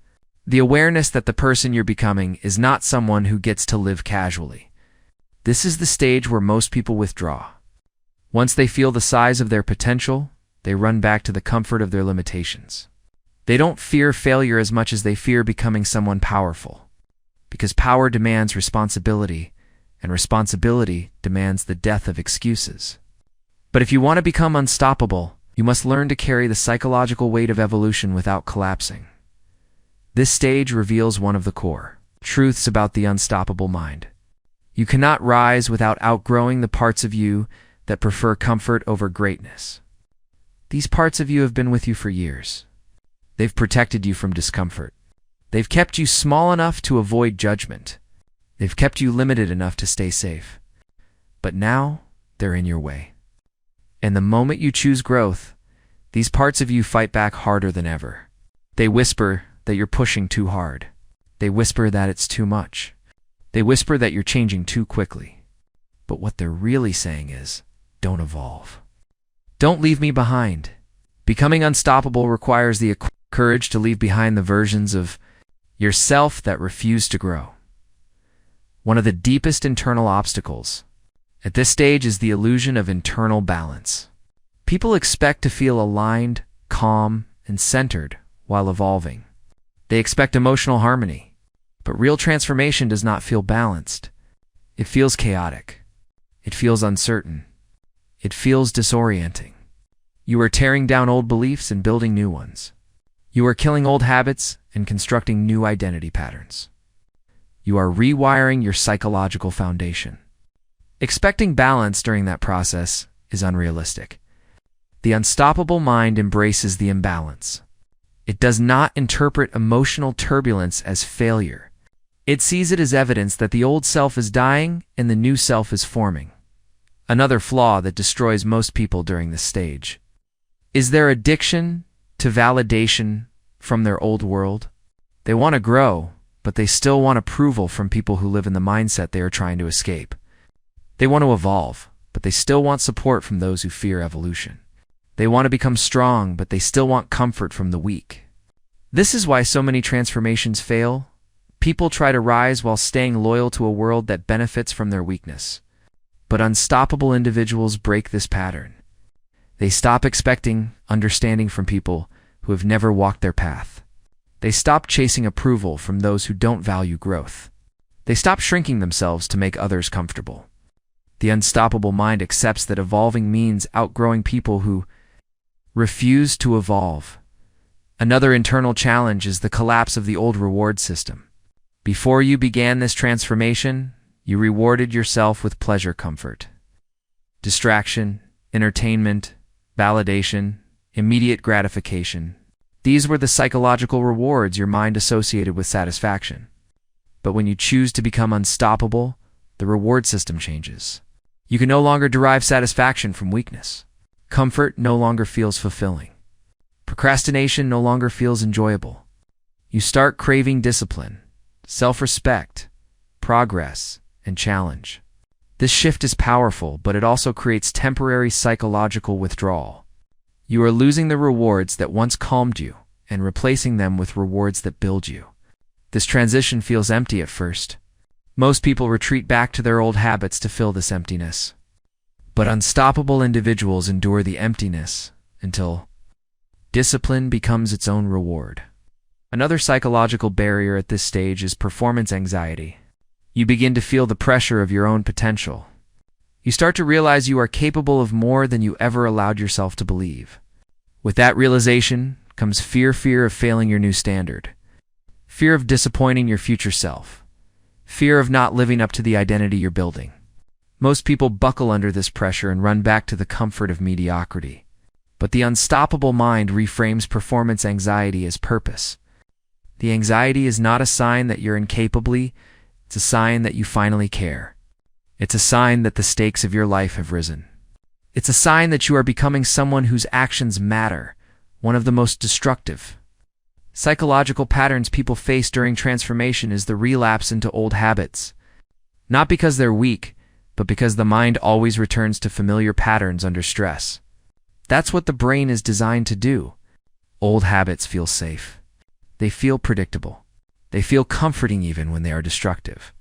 the awareness that the person you're becoming is not someone who gets to live casually. This is the stage where most people withdraw. Once they feel the size of their potential, they run back to the comfort of their limitations. They don't fear failure as much as they fear becoming someone powerful, because power demands responsibility, and responsibility demands the death of excuses. But if you want to become unstoppable, you must learn to carry the psychological weight of evolution without collapsing. This stage reveals one of the core truths about the unstoppable mind. You cannot rise without outgrowing the parts of you that prefer comfort over greatness. These parts of you have been with you for years. They've protected you from discomfort. They've kept you small enough to avoid judgment. They've kept you limited enough to stay safe. But now, they're in your way. And the moment you choose growth, these parts of you fight back harder than ever. They whisper that you're pushing too hard. They whisper that it's too much. They whisper that you're changing too quickly. But what they're really saying is, don't evolve. Don't leave me behind. Becoming unstoppable requires the courage to leave behind the versions of yourself that refuse to grow. One of the deepest internal obstacles at this stage is the illusion of internal balance. People expect to feel aligned, calm, and centered while evolving. They expect emotional harmony, but real transformation does not feel balanced. It feels chaotic. It feels uncertain. It feels disorienting. You are tearing down old beliefs and building new ones. You are killing old habits and constructing new identity patterns. You are rewiring your psychological foundation. Expecting balance during that process is unrealistic. The unstoppable mind embraces the imbalance. It does not interpret emotional turbulence as failure. It sees it as evidence that the old self is dying and the new self is forming. Another flaw that destroys most people during this stage is their addiction to validation from their old world. They want to grow, but they still want approval from people who live in the mindset they are trying to escape. They want to evolve, but they still want support from those who fear evolution. They want to become strong, but they still want comfort from the weak. This is why so many transformations fail. People try to rise while staying loyal to a world that benefits from their weakness. But unstoppable individuals break this pattern. They stop expecting understanding from people who have never walked their path. They stop chasing approval from those who don't value growth. They stop shrinking themselves to make others comfortable. The unstoppable mind accepts that evolving means outgrowing people who refuse to evolve. Another internal challenge is the collapse of the old reward system. Before you began this transformation, you rewarded yourself with pleasure, comfort, distraction, entertainment, validation, immediate gratification. These were the psychological rewards your mind associated with satisfaction. But when you choose to become unstoppable, the reward system changes. You can no longer derive satisfaction from weakness. Comfort no longer feels fulfilling. Procrastination no longer feels enjoyable. You start craving discipline, self-respect, progress, and challenge. This shift is powerful, but it also creates temporary psychological withdrawal. You are losing the rewards that once calmed you and replacing them with rewards that build you. This transition feels empty at first. Most people retreat back to their old habits to fill this emptiness. But unstoppable individuals endure the emptiness until discipline becomes its own reward. Another psychological barrier at this stage is performance anxiety. You begin to feel the pressure of your own potential. You start to realize you are capable of more than you ever allowed yourself to believe. With that realization comes fear of failing your new standard, fear of disappointing your future self, fear of not living up to the identity you're building. Most people buckle under this pressure and run back to the comfort of mediocrity. But the unstoppable mind reframes performance anxiety as purpose. The anxiety is not a sign that you're incapable, it's a sign that you finally care. It's a sign that the stakes of your life have risen. It's a sign that you are becoming someone whose actions matter, one of the most destructive psychological patterns people face during transformation is the relapse into old habits. Not because they're weak, but because the mind always returns to familiar patterns under stress. That's what the brain is designed to do. Old habits feel safe. They feel predictable. They feel comforting even when they are destructive.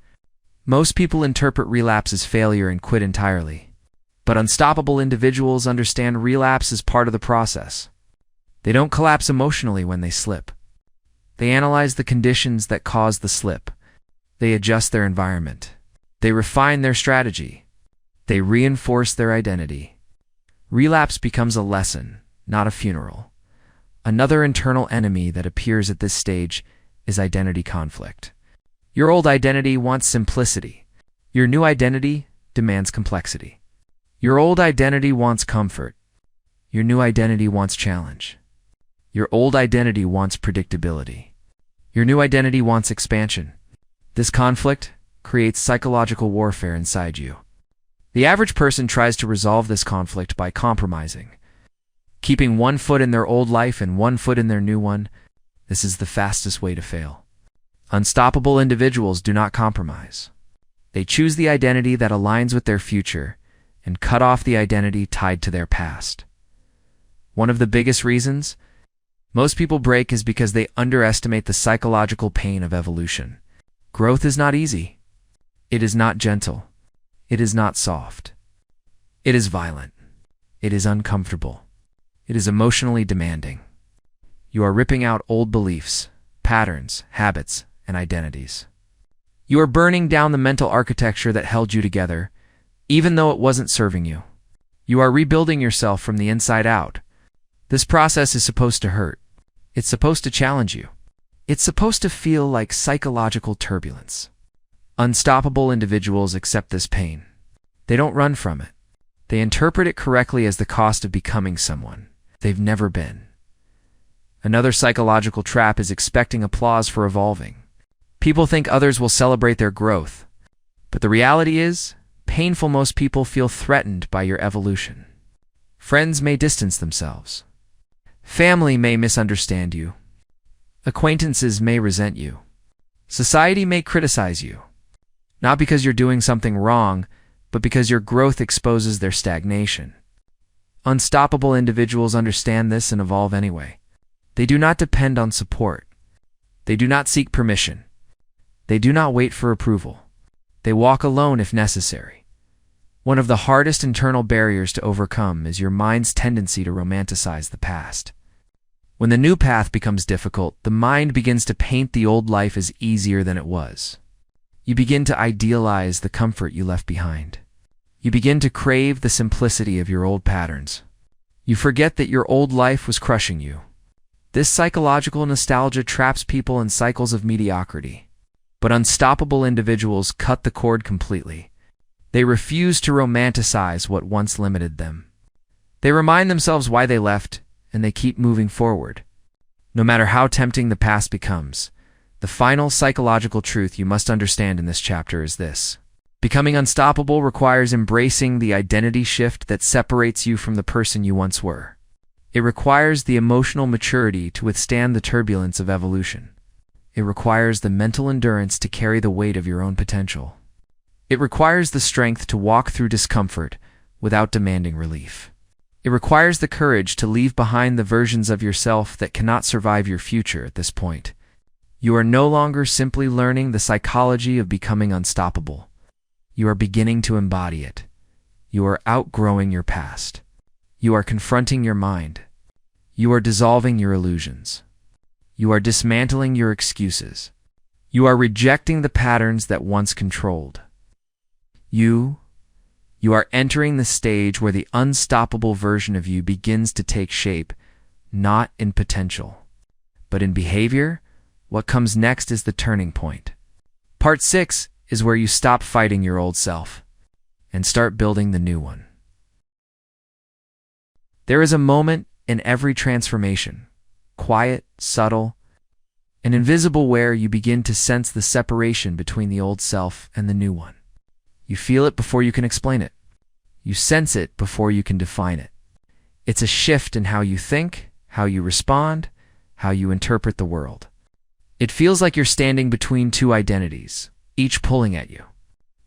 Most people interpret relapse as failure and quit entirely. But unstoppable individuals understand relapse as part of the process. They don't collapse emotionally when they slip. They analyze the conditions that cause the slip. They adjust their environment. They refine their strategy. They reinforce their identity. Relapse becomes a lesson, not a funeral. Another internal enemy that appears at this stage is identity conflict. Your old identity wants simplicity. Your new identity demands complexity. Your old identity wants comfort. Your new identity wants challenge. Your old identity wants predictability. Your new identity wants expansion. This conflict creates psychological warfare inside you. The average person tries to resolve this conflict by compromising. Keeping one foot in their old life and one foot in their new one, this is the fastest way to fail. Unstoppable individuals do not compromise. They choose the identity that aligns with their future and cut off the identity tied to their past. One of the biggest reasons most people break is because they underestimate the psychological pain of evolution. Growth is not easy. It is not gentle. It is not soft. It is violent. It is uncomfortable. It is emotionally demanding. You are ripping out old beliefs, patterns, habits, and identities. You are burning down the mental architecture that held you together, even though it wasn't serving you. You are rebuilding yourself from the inside out. This process is supposed to hurt. It's supposed to challenge you. It's supposed to feel like psychological turbulence. Unstoppable individuals accept this pain. They don't run from it. They interpret it correctly as the cost of becoming someone they've never been. Another psychological trap is expecting applause for evolving. People think others will celebrate their growth, but the reality is, most people feel threatened by your evolution. Friends may distance themselves. Family may misunderstand you. Acquaintances may resent you. Society may criticize you. Not because you're doing something wrong, but because your growth exposes their stagnation. Unstoppable individuals understand this and evolve anyway. They do not depend on support. They do not seek permission. They do not wait for approval. They walk alone if necessary. One of the hardest internal barriers to overcome is your mind's tendency to romanticize the past. When the new path becomes difficult, the mind begins to paint the old life as easier than it was. You begin to idealize the comfort you left behind. You begin to crave the simplicity of your old patterns. You forget that your old life was crushing you. This psychological nostalgia traps people in cycles of mediocrity. But unstoppable individuals cut the cord completely. They refuse to romanticize what once limited them. They remind themselves why they left, and they keep moving forward. No matter how tempting the past becomes, the final psychological truth you must understand in this chapter is this. Becoming unstoppable requires embracing the identity shift that separates you from the person you once were. It requires the emotional maturity to withstand the turbulence of evolution. It requires the mental endurance to carry the weight of your own potential. It requires the strength to walk through discomfort without demanding relief. It requires the courage to leave behind the versions of yourself that cannot survive your future at this point. You are no longer simply learning the psychology of becoming unstoppable. You are beginning to embody it. You are outgrowing your past. You are confronting your mind. You are dissolving your illusions. You are dismantling your excuses. You are rejecting the patterns that once controlled. You are entering the stage where the unstoppable version of you begins to take shape, not in potential, but in behavior. What comes next is the turning point. Part 6 is where you stop fighting your old self and start building the new one. There is a moment in every transformation, quiet, subtle, and invisible, where you begin to sense the separation between the old self and the new one. You feel it before you can explain it. You sense it before you can define it. It's a shift in how you think, how you respond, how you interpret the world. It feels like you're standing between two identities, each pulling at you.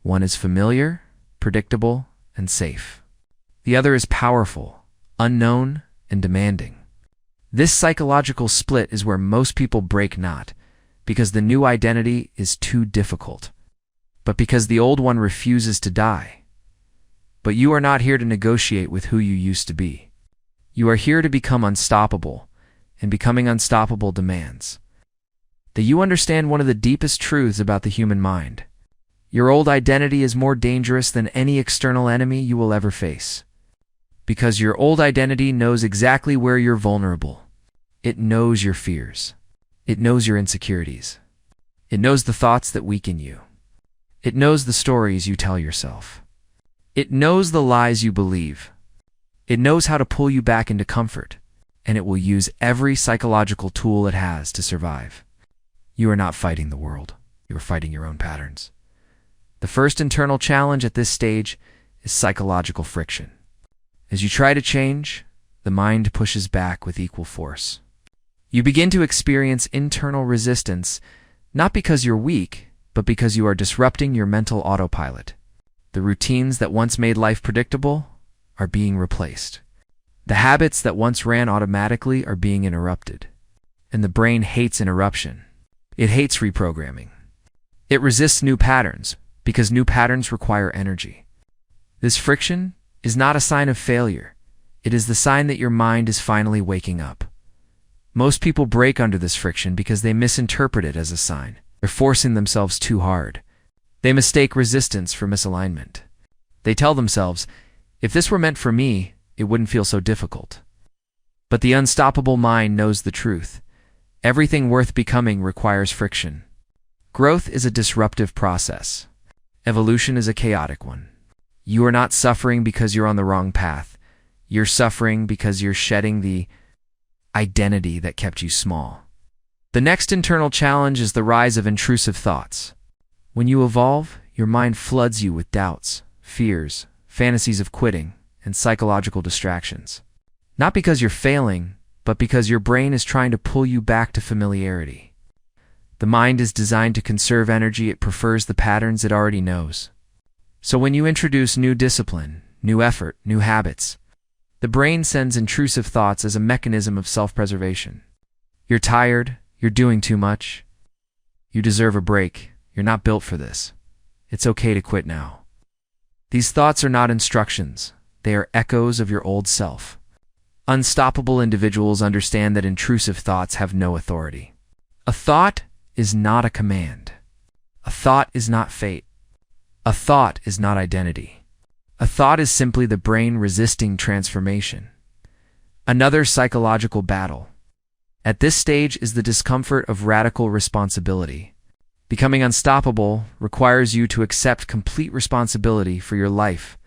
One is familiar, predictable, and safe. The other is powerful, unknown, and demanding. This psychological split is where most people break, not because the new identity is too difficult, but because the old one refuses to die. But you are not here to negotiate with who you used to be. You are here to become unstoppable, and becoming unstoppable demands that you understand one of the deepest truths about the human mind. Your old identity is more dangerous than any external enemy you will ever face. Because your old identity knows exactly where you're vulnerable. It knows your fears. It knows your insecurities. It knows the thoughts that weaken you. It knows the stories you tell yourself. It knows the lies you believe. It knows how to pull you back into comfort, and it will use every psychological tool it has to survive. You are not fighting the world. You are fighting your own patterns. The first internal challenge at this stage is psychological friction. As you try to change, the mind pushes back with equal force. You begin to experience internal resistance, not because you're weak, but because you are disrupting your mental autopilot. The routines that once made life predictable are being replaced. The habits that once ran automatically are being interrupted. And the brain hates interruption. It hates reprogramming. It resists new patterns because new patterns require energy. This friction is not a sign of failure. It is the sign that your mind is finally waking up. Most people break under this friction because they misinterpret it as a sign. They're forcing themselves too hard. They mistake resistance for misalignment. They tell themselves, if this were meant for me, it wouldn't feel so difficult. But the unstoppable mind knows the truth. Everything worth becoming requires friction. Growth is a disruptive process. Evolution is a chaotic one. You are not suffering because you're on the wrong path. You're suffering because you're shedding the identity that kept you small. The next internal challenge is the rise of intrusive thoughts. When you evolve, your mind floods you with doubts, fears, fantasies of quitting, and psychological distractions. Not because you're failing, but because your brain is trying to pull you back to familiarity. The mind is designed to conserve energy. It prefers the patterns it already knows. So when you introduce new discipline, new effort, new habits, the brain sends intrusive thoughts as a mechanism of self-preservation. You're tired. You're doing too much. You deserve a break. You're not built for this. It's okay to quit now. These thoughts are not instructions. They are echoes of your old self. Unstoppable individuals understand that intrusive thoughts have no authority. A thought is not a command. A thought is not fate. A thought is not identity. A thought is simply the brain resisting transformation. Another psychological battle. At this stage is the discomfort of radical responsibility. Becoming unstoppable requires you to accept complete responsibility for your life,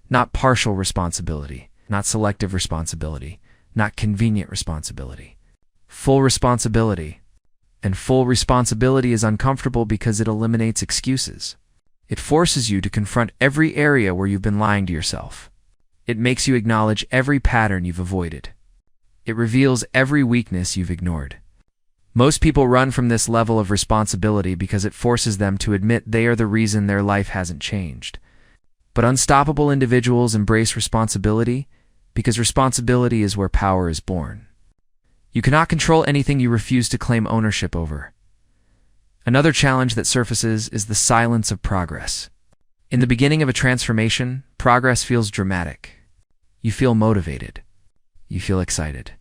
not partial responsibility, not selective responsibility, not convenient responsibility. Full responsibility. And full responsibility is uncomfortable because it eliminates excuses. It forces you to confront every area where you've been lying to yourself. It makes you acknowledge every pattern you've avoided. It reveals every weakness you've ignored. Most people run from this level of responsibility because it forces them to admit they are the reason their life hasn't changed. But unstoppable individuals embrace responsibility because responsibility is where power is born. You cannot control anything you refuse to claim ownership over. Another challenge that surfaces is the silence of progress. In the beginning of a transformation, progress feels dramatic. You feel motivated. You feel excited.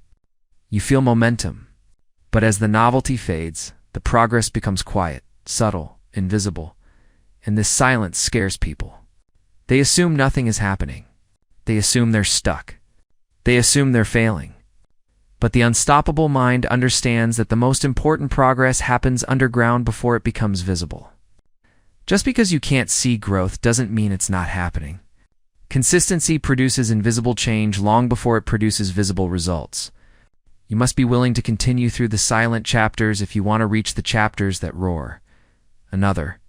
You feel momentum. But as the novelty fades, the progress becomes quiet, subtle, invisible, and this silence scares people. They assume nothing is happening. They assume they're stuck. They assume they're failing. But the unstoppable mind understands that the most important progress happens underground before it becomes visible. Just because you can't see growth doesn't mean it's not happening. Consistency produces invisible change long before it produces visible results. You must be willing to continue through the silent chapters if you want to reach the chapters that roar. Another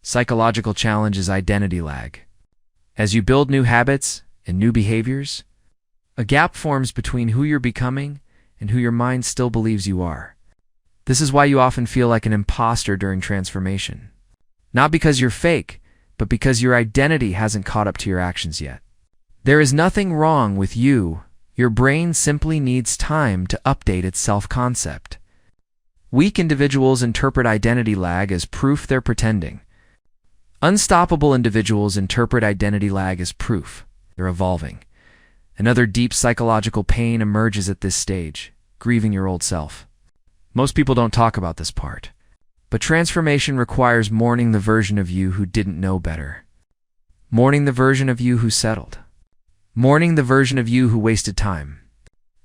psychological challenge is identity lag. As you build new habits and new behaviors, a gap forms between who you're becoming and who your mind still believes you are. This is why you often feel like an imposter during transformation. Not because you're fake, but because your identity hasn't caught up to your actions yet. There is nothing wrong with you. Your brain simply needs time to update its self-concept. Weak individuals interpret identity lag as proof they're pretending. Unstoppable individuals interpret identity lag as proof they're evolving. Another deep psychological pain emerges at this stage, grieving your old self. Most people don't talk about this part, but transformation requires mourning the version of you who didn't know better. Mourning the version of you who settled. Mourning the version of you who wasted time.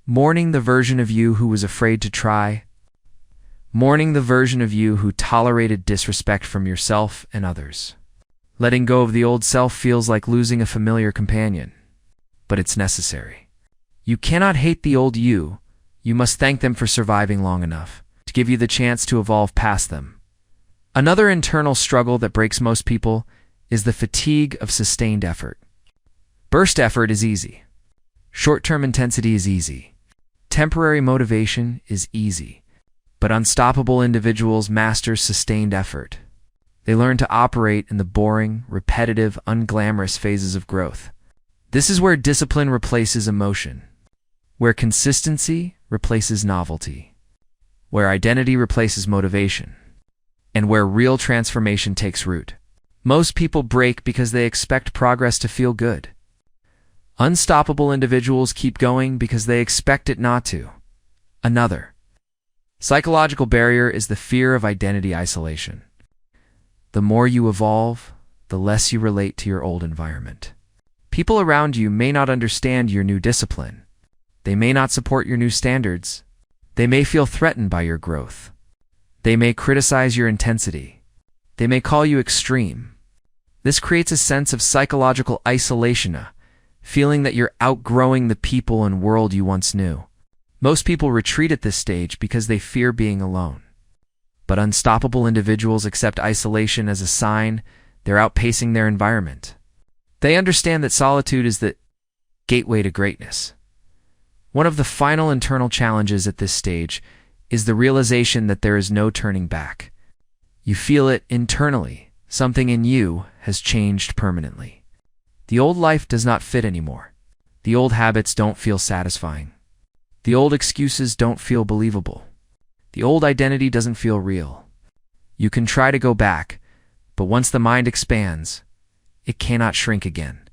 Mourning the version of you who was afraid to try. Mourning the version of you who tolerated disrespect from yourself and others. Letting go of the old self feels like losing a familiar companion, but it's necessary. You cannot hate the old you. You must thank them for surviving long enough to give you the chance to evolve past them. Another internal struggle that breaks most people is the fatigue of sustained effort. Burst effort is easy. Short-term intensity is easy. Temporary motivation is easy. But unstoppable individuals master sustained effort. They learn to operate in the boring, repetitive, unglamorous phases of growth. This is where discipline replaces emotion, where consistency replaces novelty, where identity replaces motivation, and where real transformation takes root. Most people break because they expect progress to feel good. Unstoppable individuals keep going because they expect it not to. Another psychological barrier is the fear of identity isolation. The more you evolve, the less you relate to your old environment. People around you may not understand your new discipline. They may not support your new standards. They may feel threatened by your growth. They may criticize your intensity. They may call you extreme. This creates a sense of psychological isolation, a feeling that you're outgrowing the people and world you once knew. Most people retreat at this stage because they fear being alone. But unstoppable individuals accept isolation as a sign they're outpacing their environment. They understand that solitude is the gateway to greatness. One of the final internal challenges at this stage is the realization that there is no turning back. You feel it internally. Something in you has changed permanently. The old life does not fit anymore. The old habits don't feel satisfying. The old excuses don't feel believable. The old identity doesn't feel real. You can try to go back, but once the mind expands, it cannot shrink again.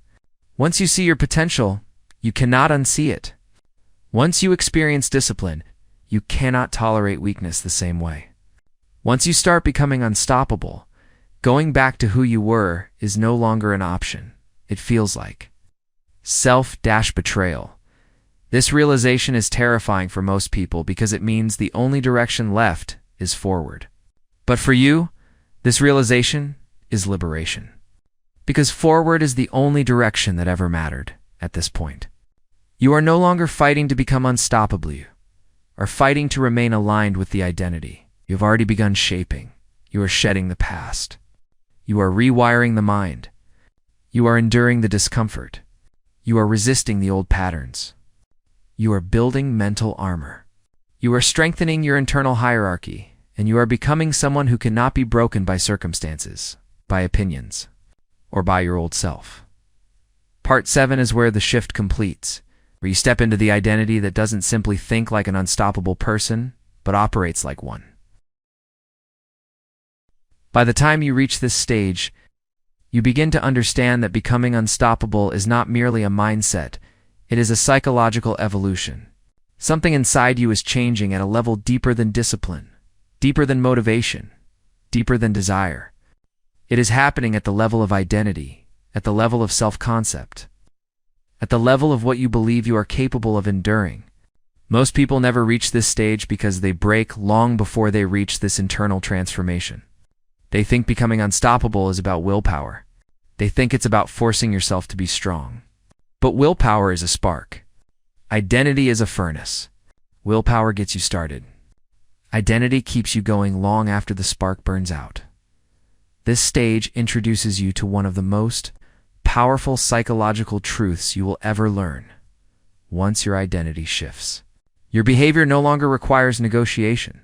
Once you see your potential, you cannot unsee it. Once you experience discipline, you cannot tolerate weakness the same way. Once you start becoming unstoppable, going back to who you were is no longer an option. It feels like self-betrayal. This realization is terrifying for most people because it means the only direction left is forward. But for you, this realization is liberation. Because forward is the only direction that ever mattered at this point. You are no longer fighting to become unstoppable. You are fighting to remain aligned with the identity you have already begun shaping. You are shedding the past. You are rewiring the mind. You are enduring the discomfort. You are resisting the old patterns. You are building mental armor. You are strengthening your internal hierarchy, and you are becoming someone who cannot be broken by circumstances, by opinions, or by your old self. Part 7 is where the shift completes, where you step into the identity that doesn't simply think like an unstoppable person, but operates like one. By the time you reach this stage, you begin to understand that becoming unstoppable is not merely a mindset, it is a psychological evolution. Something inside you is changing at a level deeper than discipline, deeper than motivation, deeper than desire. It is happening at the level of identity, at the level of self-concept, at the level of what you believe you are capable of enduring. Most people never reach this stage because they break long before they reach this internal transformation. They think becoming unstoppable is about willpower. They think it's about forcing yourself to be strong. But willpower is a spark. Identity is a furnace. Willpower gets you started. Identity keeps you going long after the spark burns out. This stage introduces you to one of the most powerful psychological truths you will ever learn. Once your identity shifts, your behavior no longer requires negotiation.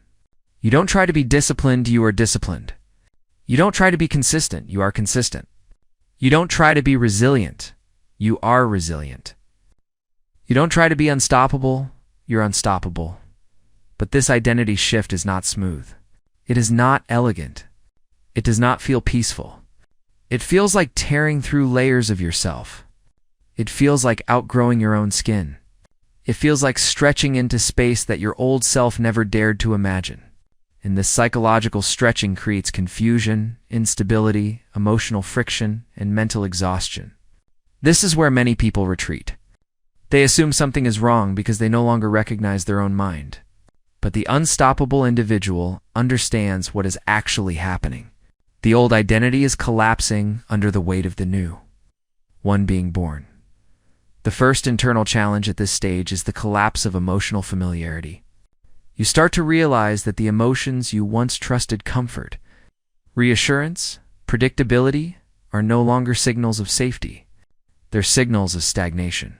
You don't try to be disciplined, you are disciplined. You don't try to be consistent, you are consistent. You don't try to be resilient, you are resilient. You don't try to be unstoppable, you're unstoppable. But this identity shift is not smooth. It is not elegant. It does not feel peaceful. It feels like tearing through layers of yourself. It feels like outgrowing your own skin. It feels like stretching into space that your old self never dared to imagine. And this psychological stretching creates confusion, instability, emotional friction, and mental exhaustion. This is where many people retreat. They assume something is wrong because they no longer recognize their own mind. But the unstoppable individual understands what is actually happening. The old identity is collapsing under the weight of the new, one being born. The first internal challenge at this stage is the collapse of emotional familiarity. You start to realize that the emotions you once trusted comfort, reassurance, predictability, are no longer signals of safety. They're signals of stagnation.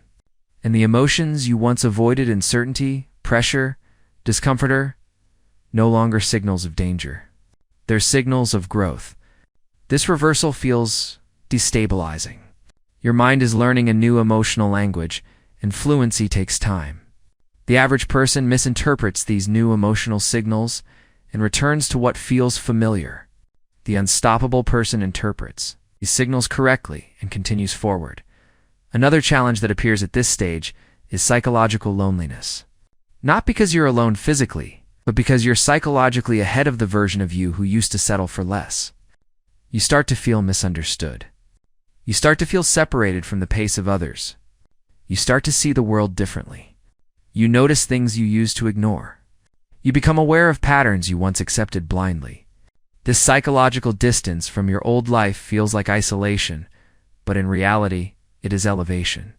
And the emotions you once avoided, uncertainty, pressure, discomfort, are no longer signals of danger. They're signals of growth. This reversal feels destabilizing. Your mind is learning a new emotional language, and fluency takes time. The average person misinterprets these new emotional signals and returns to what feels familiar. The unstoppable person interprets these signals correctly and continues forward. Another challenge that appears at this stage is psychological loneliness. Not because you're alone physically, but because you're psychologically ahead of the version of you who used to settle for less. You start to feel misunderstood. You start to feel separated from the pace of others. You start to see the world differently. You notice things you used to ignore. You become aware of patterns you once accepted blindly. This psychological distance from your old life feels like isolation, but in reality, it is elevation.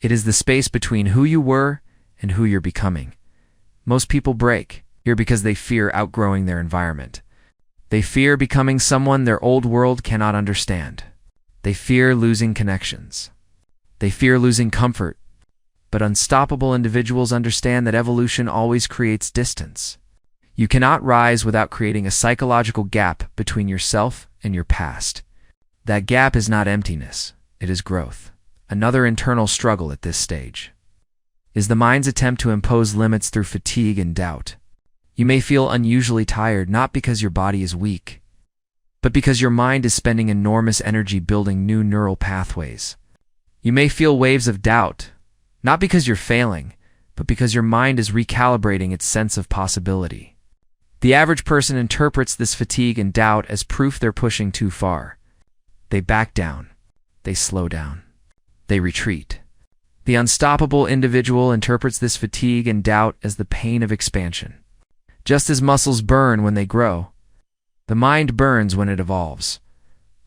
It is the space between who you were and who you're becoming. Most people break here because they fear outgrowing their environment. They fear becoming someone their old world cannot understand. They fear losing connections. They fear losing comfort. But unstoppable individuals understand that evolution always creates distance. You cannot rise without creating a psychological gap between yourself and your past. That gap is not emptiness, it is growth. Another internal struggle at this stage is the mind's attempt to impose limits through fatigue and doubt. You may feel unusually tired not because your body is weak, but because your mind is spending enormous energy building new neural pathways. You may feel waves of doubt, not because you're failing, but because your mind is recalibrating its sense of possibility. The average person interprets this fatigue and doubt as proof they're pushing too far. They back down. They slow down. They retreat. The unstoppable individual interprets this fatigue and doubt as the pain of expansion. Just as muscles burn when they grow, the mind burns when it evolves.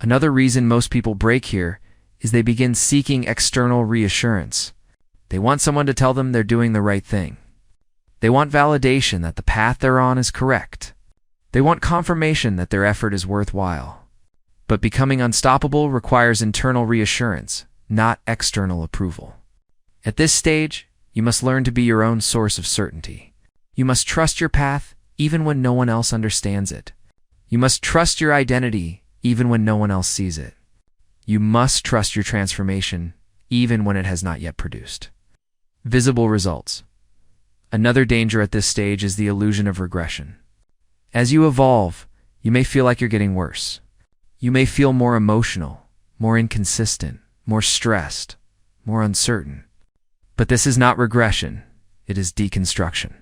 Another reason most people break here is they begin seeking external reassurance. They want someone to tell them they're doing the right thing. They want validation that the path they're on is correct. They want confirmation that their effort is worthwhile. But becoming unstoppable requires internal reassurance, not external approval. At this stage, you must learn to be your own source of certainty. You must trust your path even when no one else understands it. You must trust your identity even when no one else sees it. You must trust your transformation even when it has not yet produced visible results. Another danger at this stage is the illusion of regression. As you evolve, you may feel like you're getting worse. You may feel more emotional, more inconsistent, more stressed, more uncertain. But this is not regression, it is deconstruction.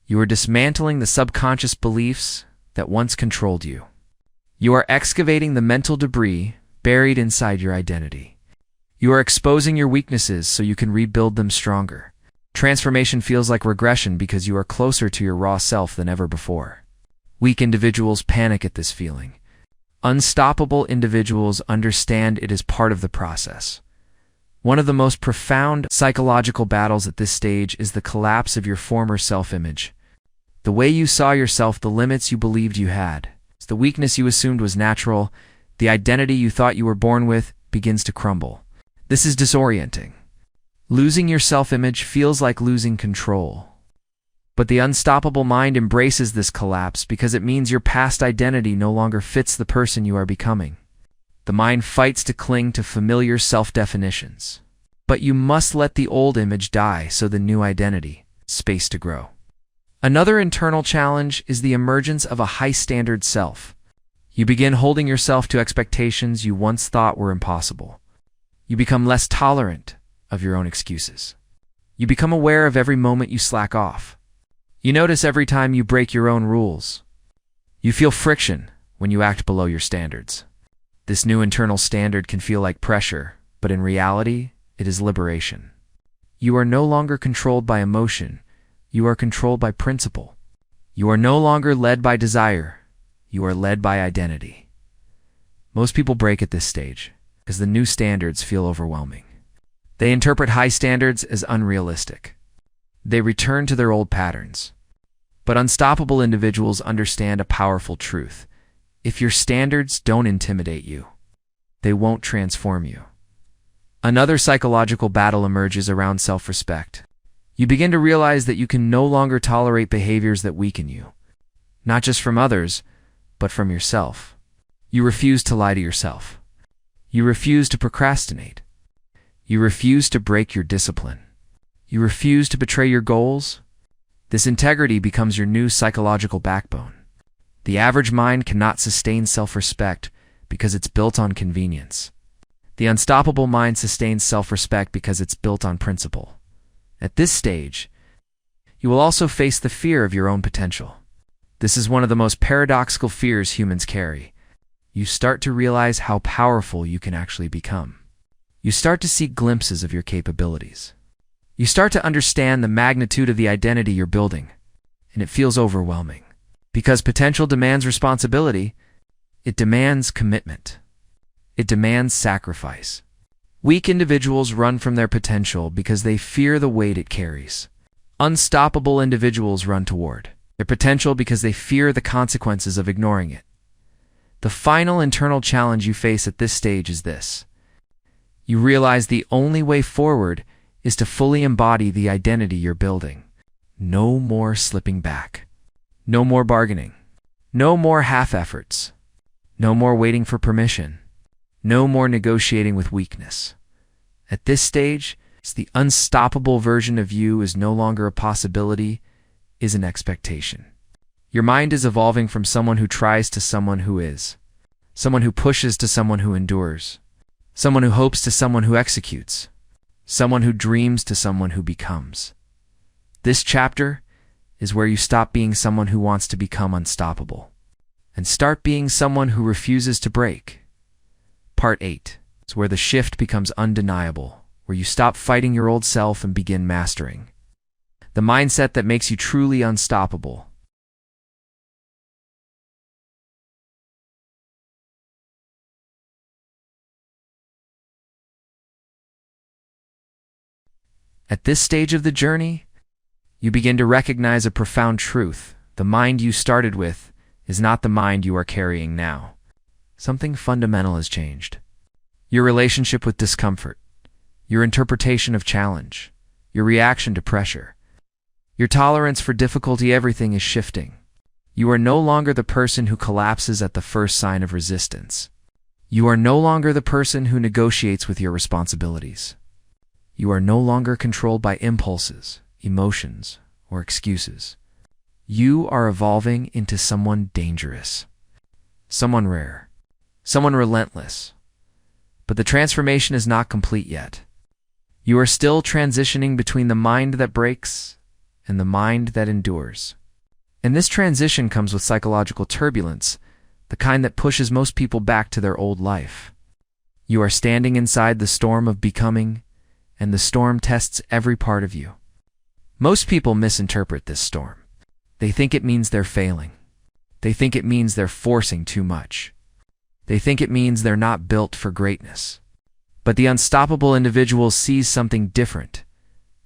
You are dismantling the subconscious beliefs that once controlled you. You are excavating the mental debris buried inside your identity. You are exposing your weaknesses so you can rebuild them stronger. Transformation feels like regression because you are closer to your raw self than ever before. Weak individuals panic at this feeling. Unstoppable individuals understand it is part of the process. One of the most profound psychological battles at this stage is the collapse of your former self-image. The way you saw yourself, the limits you believed you had, the weakness you assumed was natural, the identity you thought you were born with begins to crumble. This is disorienting. Losing your self-image feels like losing control. But the unstoppable mind embraces this collapse because it means your past identity no longer fits the person you are becoming. The mind fights to cling to familiar self-definitions. But you must let the old image die so the new identity has space to grow. Another internal challenge is the emergence of a high-standard self. You begin holding yourself to expectations you once thought were impossible. You become less tolerant of your own excuses. You become aware of every moment you slack off. You notice every time you break your own rules. You feel friction when you act below your standards. This new internal standard can feel like pressure, but in reality, it is liberation. You are no longer controlled by emotion. You are controlled by principle. You are no longer led by desire. You are led by identity. Most people break at this stage because the new standards feel overwhelming. They interpret high standards as unrealistic. They return to their old patterns. But unstoppable individuals understand a powerful truth. If your standards don't intimidate you, they won't transform you. Another psychological battle emerges around self-respect. You begin to realize that you can no longer tolerate behaviors that weaken you, not just from others, but from yourself. You refuse to lie to yourself. You refuse to procrastinate. You refuse to break your discipline. You refuse to betray your goals. This integrity becomes your new psychological backbone. The average mind cannot sustain self-respect because it's built on convenience. The unstoppable mind sustains self-respect because it's built on principle. At this stage, you will also face the fear of your own potential. This is one of the most paradoxical fears humans carry. You start to realize how powerful you can actually become. You start to see glimpses of your capabilities. You start to understand the magnitude of the identity you're building, and it feels overwhelming. Because potential demands responsibility, it demands commitment. It demands sacrifice. Weak individuals run from their potential because they fear the weight it carries. Unstoppable individuals run toward their potential because they fear the consequences of ignoring it. The final internal challenge you face at this stage is this. You realize the only way forward is to fully embody the identity you're building. No more slipping back. No more bargaining. No more half efforts. No more waiting for permission. No more negotiating with weakness. At this stage, the unstoppable version of you is no longer a possibility, is an expectation. Your mind is evolving from someone who tries to someone who is. Someone who pushes to someone who endures. Someone who hopes to someone who executes. Someone who dreams to someone who becomes. This chapter is where you stop being someone who wants to become unstoppable and start being someone who refuses to break. Part 8 is where the shift becomes undeniable, where you stop fighting your old self and begin mastering the mindset that makes you truly unstoppable. At this stage of the journey, you begin to recognize a profound truth. The mind you started with is not the mind you are carrying now. Something fundamental has changed. Your relationship with discomfort, your interpretation of challenge, your reaction to pressure. Your tolerance for difficulty, everything is shifting. You are no longer the person who collapses at the first sign of resistance. You are no longer the person who negotiates with your responsibilities. You are no longer controlled by impulses, emotions, or excuses. You are evolving into someone dangerous, someone rare, someone relentless. But the transformation is not complete yet. You are still transitioning between the mind that breaks and the mind that endures. And this transition comes with psychological turbulence, the kind that pushes most people back to their old life. You are standing inside the storm of becoming, and the storm tests every part of you. Most people misinterpret this storm. They think it means they're failing. They think it means they're forcing too much. They think it means they're not built for greatness. But the unstoppable individual sees something different.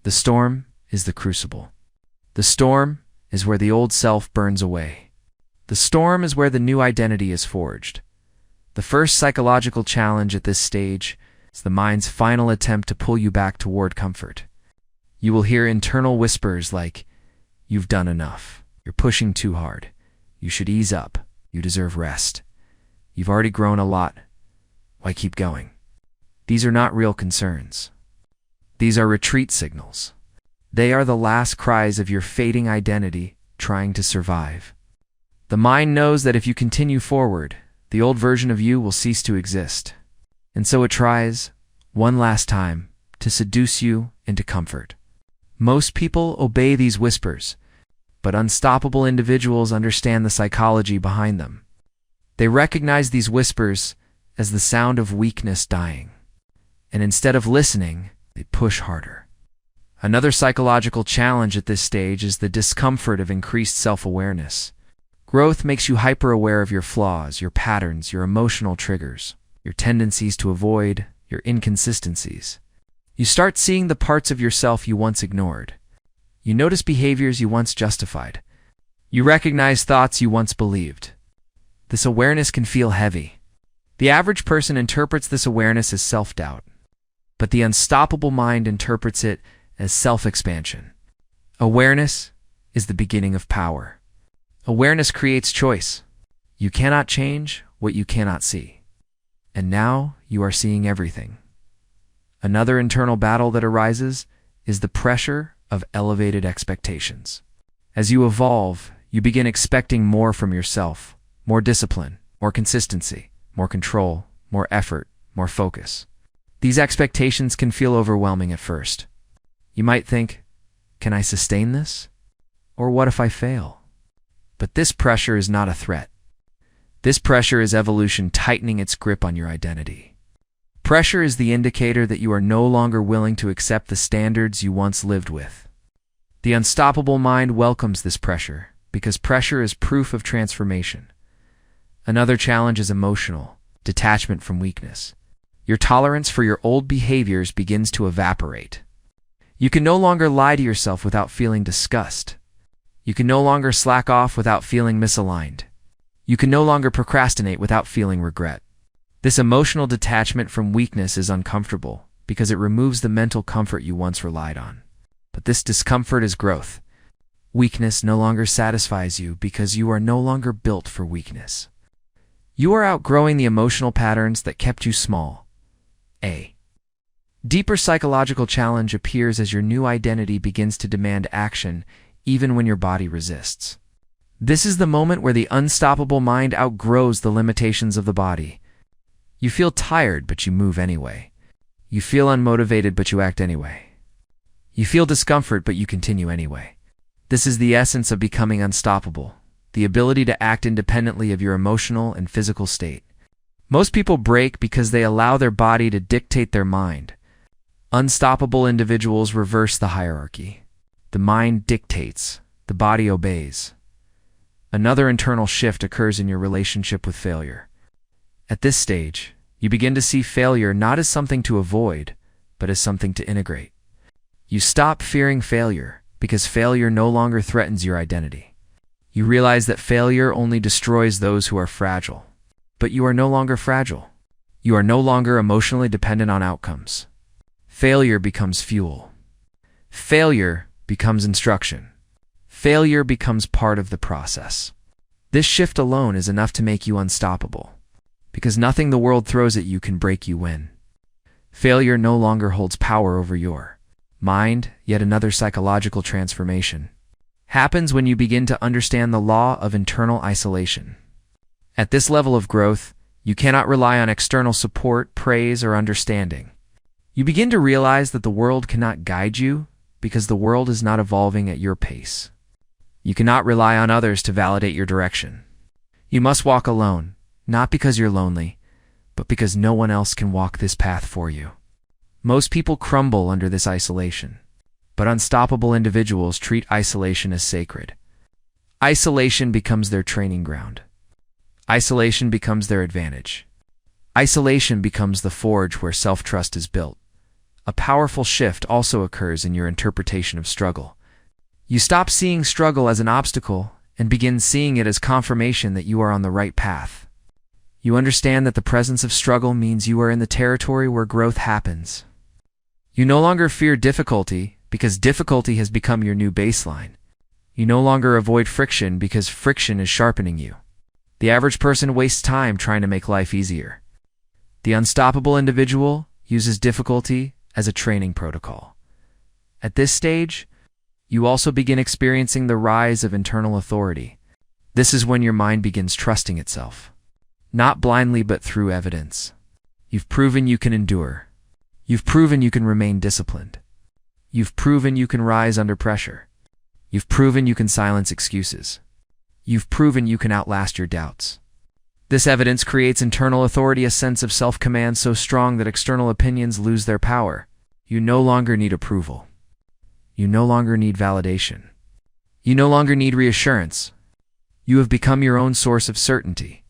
The storm is the crucible. The storm is where the old self burns away. The storm is where the new identity is forged. The first psychological challenge at this stage is the mind's final attempt to pull you back toward comfort. You will hear internal whispers like, "You've done enough. You're pushing too hard. You should ease up. You deserve rest. You've already grown a lot. Why keep going?" These are not real concerns. These are retreat signals. They are the last cries of your fading identity trying to survive. The mind knows that if you continue forward, the old version of you will cease to exist. And so it tries, one last time, to seduce you into comfort. Most people obey these whispers, but unstoppable individuals understand the psychology behind them. They recognize these whispers as the sound of weakness dying. And instead of listening, they push harder. Another psychological challenge at this stage is the discomfort of increased self-awareness. Growth makes you hyper-aware of your flaws, your patterns, your emotional triggers, your tendencies to avoid, your inconsistencies. You start seeing the parts of yourself you once ignored. You notice behaviors you once justified. You recognize thoughts you once believed. This awareness can feel heavy. The average person interprets this awareness as self-doubt, but the unstoppable mind interprets it as self-expansion. Awareness is the beginning of power. Awareness creates choice. You cannot change what you cannot see. And now you are seeing everything. Another internal battle that arises is the pressure of elevated expectations. As you evolve, you begin expecting more from yourself, more discipline, more consistency, more control, more effort, more focus. These expectations can feel overwhelming at first. You might think, can I sustain this? Or what if I fail? But this pressure is not a threat. This pressure is evolution tightening its grip on your identity. Pressure is the indicator that you are no longer willing to accept the standards you once lived with. The unstoppable mind welcomes this pressure because pressure is proof of transformation. Another challenge is emotional detachment from weakness. Your tolerance for your old behaviors begins to evaporate. You can no longer lie to yourself without feeling disgust. You can no longer slack off without feeling misaligned. You can no longer procrastinate without feeling regret. This emotional detachment from weakness is uncomfortable because it removes the mental comfort you once relied on. But this discomfort is growth. Weakness no longer satisfies you because you are no longer built for weakness. You are outgrowing the emotional patterns that kept you small. A deeper psychological challenge appears as your new identity begins to demand action, even when your body resists. This is the moment where the unstoppable mind outgrows the limitations of the body. You feel tired, but you move anyway. You feel unmotivated, but you act anyway. You feel discomfort, but you continue anyway. This is the essence of becoming unstoppable, the ability to act independently of your emotional and physical state. Most people break because they allow their body to dictate their mind. Unstoppable individuals reverse the hierarchy. The mind dictates, the body obeys. Another internal shift occurs in your relationship with failure. At this stage, you begin to see failure not as something to avoid, but as something to integrate. You stop fearing failure because failure no longer threatens your identity. You realize that failure only destroys those who are fragile. But you are no longer fragile. You are no longer emotionally dependent on outcomes. Failure becomes fuel. Failure becomes instruction. Failure becomes part of the process. This shift alone is enough to make you unstoppable, because nothing the world throws at you can break you when. Failure no longer holds power over your mind. Yet another psychological transformation happens when you begin to understand the law of internal isolation. At this level of growth, you cannot rely on external support, praise, or understanding. You begin to realize that the world cannot guide you because the world is not evolving at your pace. You cannot rely on others to validate your direction. You must walk alone, not because you're lonely, but because no one else can walk this path for you. Most people crumble under this isolation, but unstoppable individuals treat isolation as sacred. Isolation becomes their training ground. Isolation becomes their advantage. Isolation becomes the forge where self-trust is built. A powerful shift also occurs in your interpretation of struggle. You stop seeing struggle as an obstacle and begin seeing it as confirmation that you are on the right path. You understand that the presence of struggle means you are in the territory where growth happens. You no longer fear difficulty because difficulty has become your new baseline. You no longer avoid friction because friction is sharpening you. The average person wastes time trying to make life easier. The unstoppable individual uses difficulty as a training protocol. At this stage, you also begin experiencing the rise of internal authority. This is when your mind begins trusting itself. Not blindly, but through evidence. You've proven you can endure. You've proven you can remain disciplined. You've proven you can rise under pressure. You've proven you can silence excuses. You've proven you can outlast your doubts. This evidence creates internal authority, a sense of self-command so strong that external opinions lose their power. You no longer need approval. You no longer need validation. You no longer need reassurance. You have become your own source of certainty.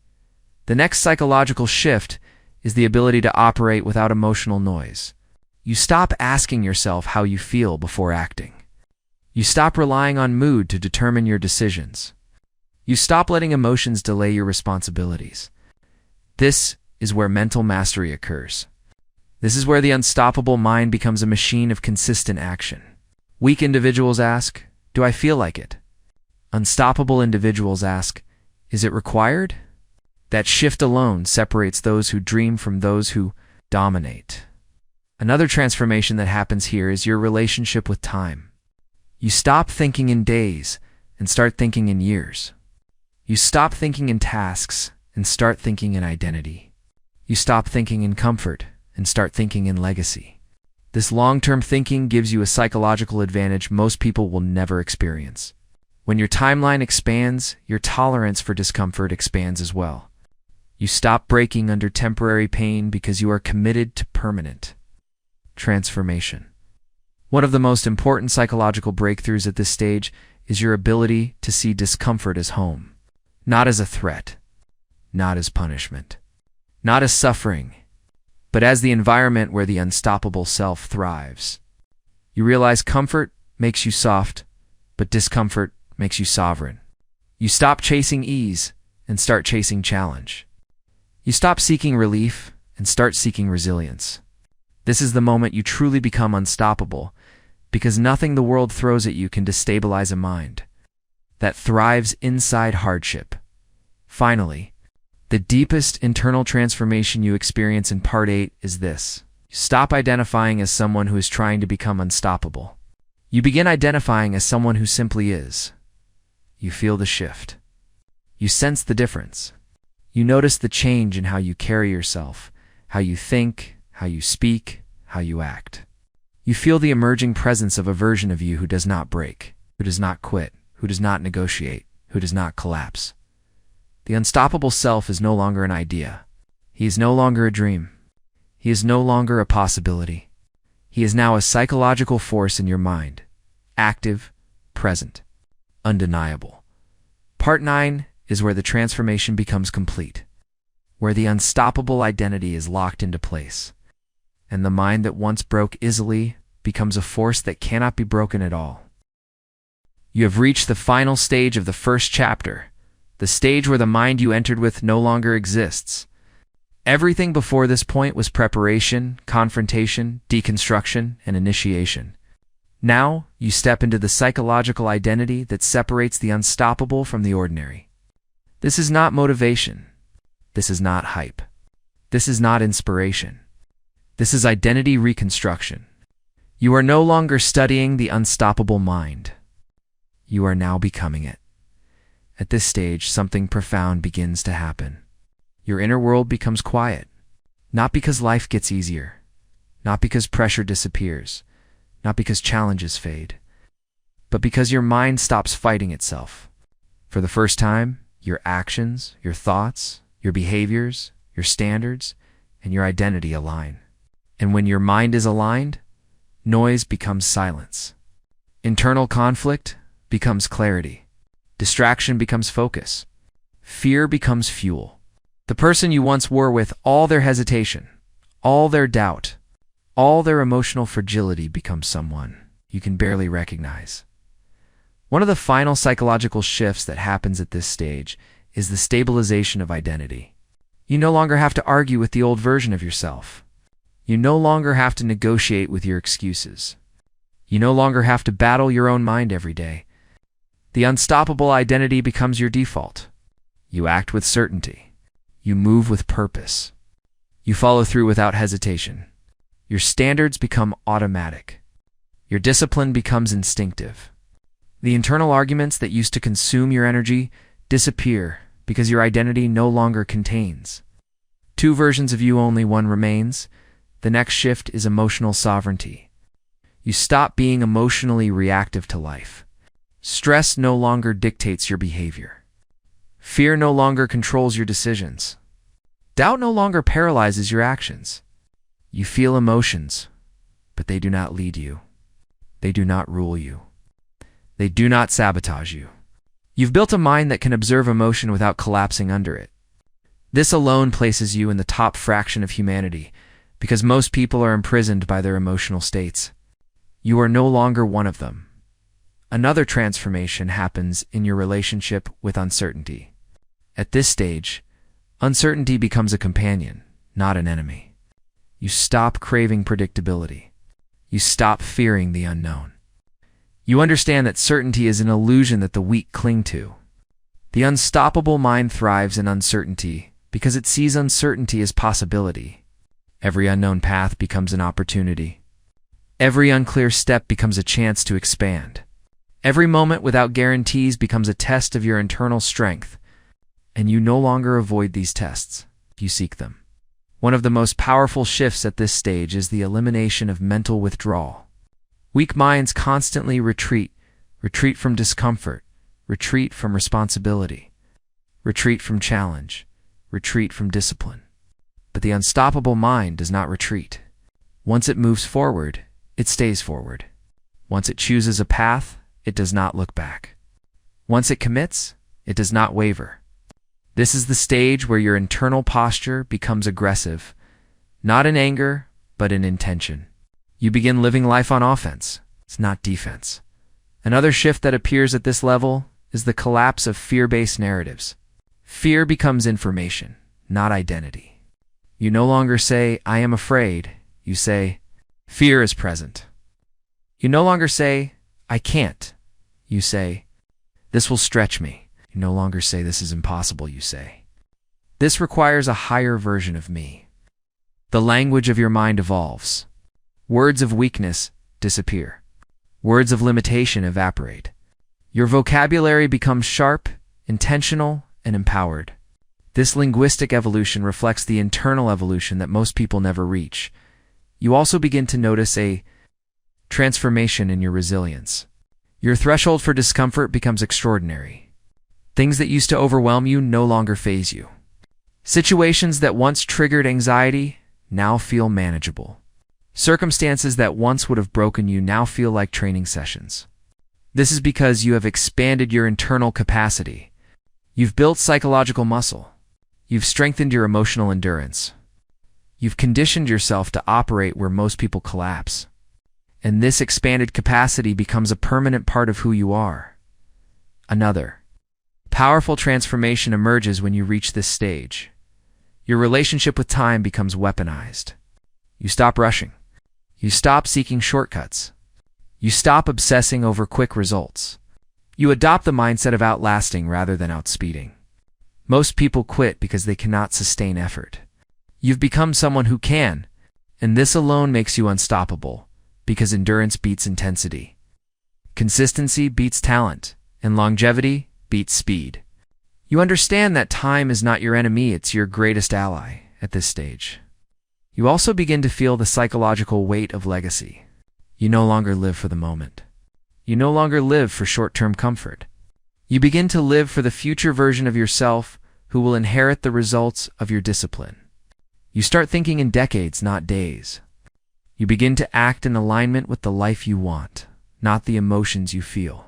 The next psychological shift is the ability to operate without emotional noise. You stop asking yourself how you feel before acting. You stop relying on mood to determine your decisions. You stop letting emotions delay your responsibilities. This is where mental mastery occurs. This is where the unstoppable mind becomes a machine of consistent action. Weak individuals ask, "Do I feel like it?" Unstoppable individuals ask, "Is it required?" That shift alone separates those who dream from those who dominate. Another transformation that happens here is your relationship with time. You stop thinking in days and start thinking in years. You stop thinking in tasks and start thinking in identity. You stop thinking in comfort and start thinking in legacy. This long-term thinking gives you a psychological advantage most people will never experience. When your timeline expands, your tolerance for discomfort expands as well. You stop breaking under temporary pain because you are committed to permanent transformation. One of the most important psychological breakthroughs at this stage is your ability to see discomfort as home. Not as a threat, not as punishment, not as suffering, but as the environment where the unstoppable self thrives. You realize comfort makes you soft, but discomfort makes you sovereign. You stop chasing ease and start chasing challenge. You stop seeking relief and start seeking resilience. This is the moment you truly become unstoppable, because nothing the world throws at you can destabilize a mind that thrives inside hardship. Finally, the deepest internal transformation you experience in Part 8 is this. You stop identifying as someone who is trying to become unstoppable. You begin identifying as someone who simply is. You feel the shift. You sense the difference. You notice the change in how you carry yourself, how you think, how you speak, how you act. You feel the emerging presence of a version of you who does not break, who does not quit, who does not negotiate, who does not collapse. The unstoppable self is no longer an idea. He is no longer a dream. He is no longer a possibility. He is now a psychological force in your mind, active, present, undeniable. Part 9 is where the transformation becomes complete, where the unstoppable identity is locked into place, and the mind that once broke easily becomes a force that cannot be broken at all. You have reached the final stage of the first chapter, the stage where the mind you entered with no longer exists. Everything before this point was preparation, confrontation, deconstruction, and initiation. Now, you step into the psychological identity that separates the unstoppable from the ordinary. This is not motivation. This is not hype. This is not inspiration. This is identity reconstruction. You are no longer studying the unstoppable mind. You are now becoming it. At this stage, something profound begins to happen. Your inner world becomes quiet, not because life gets easier, not because pressure disappears, not because challenges fade, but because your mind stops fighting itself. For the first time, your actions, your thoughts, your behaviors, your standards, and your identity align. And when your mind is aligned, noise becomes silence. Internal conflict becomes clarity. Distraction becomes focus. Fear becomes fuel. The person you once were with all their hesitation, all their doubt, all their emotional fragility becomes someone you can barely recognize. One of the final psychological shifts that happens at this stage is the stabilization of identity. You no longer have to argue with the old version of yourself. You no longer have to negotiate with your excuses. You no longer have to battle your own mind every day. The unstoppable identity becomes your default. You act with certainty. You move with purpose. You follow through without hesitation. Your standards become automatic. Your discipline becomes instinctive. The internal arguments that used to consume your energy disappear because your identity no longer contains two versions of you, only one remains. The next shift is emotional sovereignty. You stop being emotionally reactive to life. Stress no longer dictates your behavior. Fear no longer controls your decisions. Doubt no longer paralyzes your actions. You feel emotions, but they do not lead you. They do not rule you. They do not sabotage you. You've built a mind that can observe emotion without collapsing under it. This alone places you in the top fraction of humanity, because most people are imprisoned by their emotional states. You are no longer one of them. Another transformation happens in your relationship with uncertainty. At this stage, uncertainty becomes a companion, not an enemy. You stop craving predictability. You stop fearing the unknown. You understand that certainty is an illusion that the weak cling to. The unstoppable mind thrives in uncertainty because it sees uncertainty as possibility. Every unknown path becomes an opportunity. Every unclear step becomes a chance to expand. Every moment without guarantees becomes a test of your internal strength, and you no longer avoid these tests. You seek them. One of the most powerful shifts at this stage is the elimination of mental withdrawal. Weak minds constantly retreat from discomfort, retreat from responsibility, retreat from challenge, retreat from discipline. But the unstoppable mind does not retreat. Once it moves forward, it stays forward. Once it chooses a path, it does not look back. Once it commits, it does not waver. This is the stage where your internal posture becomes aggressive, not in anger, but in intention. You begin living life on offense. It's not defense. Another shift that appears at this level is the collapse of fear-based narratives. Fear becomes information, not identity. You no longer say, "I am afraid." You say, "Fear is present." You no longer say, "I can't." You say, "This will stretch me." You no longer say, "This is impossible." You say, "This requires a higher version of me." The language of your mind evolves. Words of weakness disappear. Words of limitation evaporate. Your vocabulary becomes sharp, intentional, and empowered. This linguistic evolution reflects the internal evolution that most people never reach. You also begin to notice a transformation in your resilience. Your threshold for discomfort becomes extraordinary. Things that used to overwhelm you no longer faze you. Situations that once triggered anxiety now feel manageable. Circumstances that once would have broken you now feel like training sessions. This is because you have expanded your internal capacity. You've built psychological muscle. You've strengthened your emotional endurance. You've conditioned yourself to operate where most people collapse. And this expanded capacity becomes a permanent part of who you are. Another powerful transformation emerges when you reach this stage. Your relationship with time becomes weaponized. You stop rushing. You stop seeking shortcuts. You stop obsessing over quick results. You adopt the mindset of outlasting rather than outspeeding. Most people quit because they cannot sustain effort. You've become someone who can, and this alone makes you unstoppable, because endurance beats intensity. Consistency beats talent, and longevity beats speed. You understand that time is not your enemy, it's your greatest ally at this stage. You also begin to feel the psychological weight of legacy. You no longer live for the moment. You no longer live for short-term comfort. You begin to live for the future version of yourself who will inherit the results of your discipline. You start thinking in decades, not days. You begin to act in alignment with the life you want, not the emotions you feel.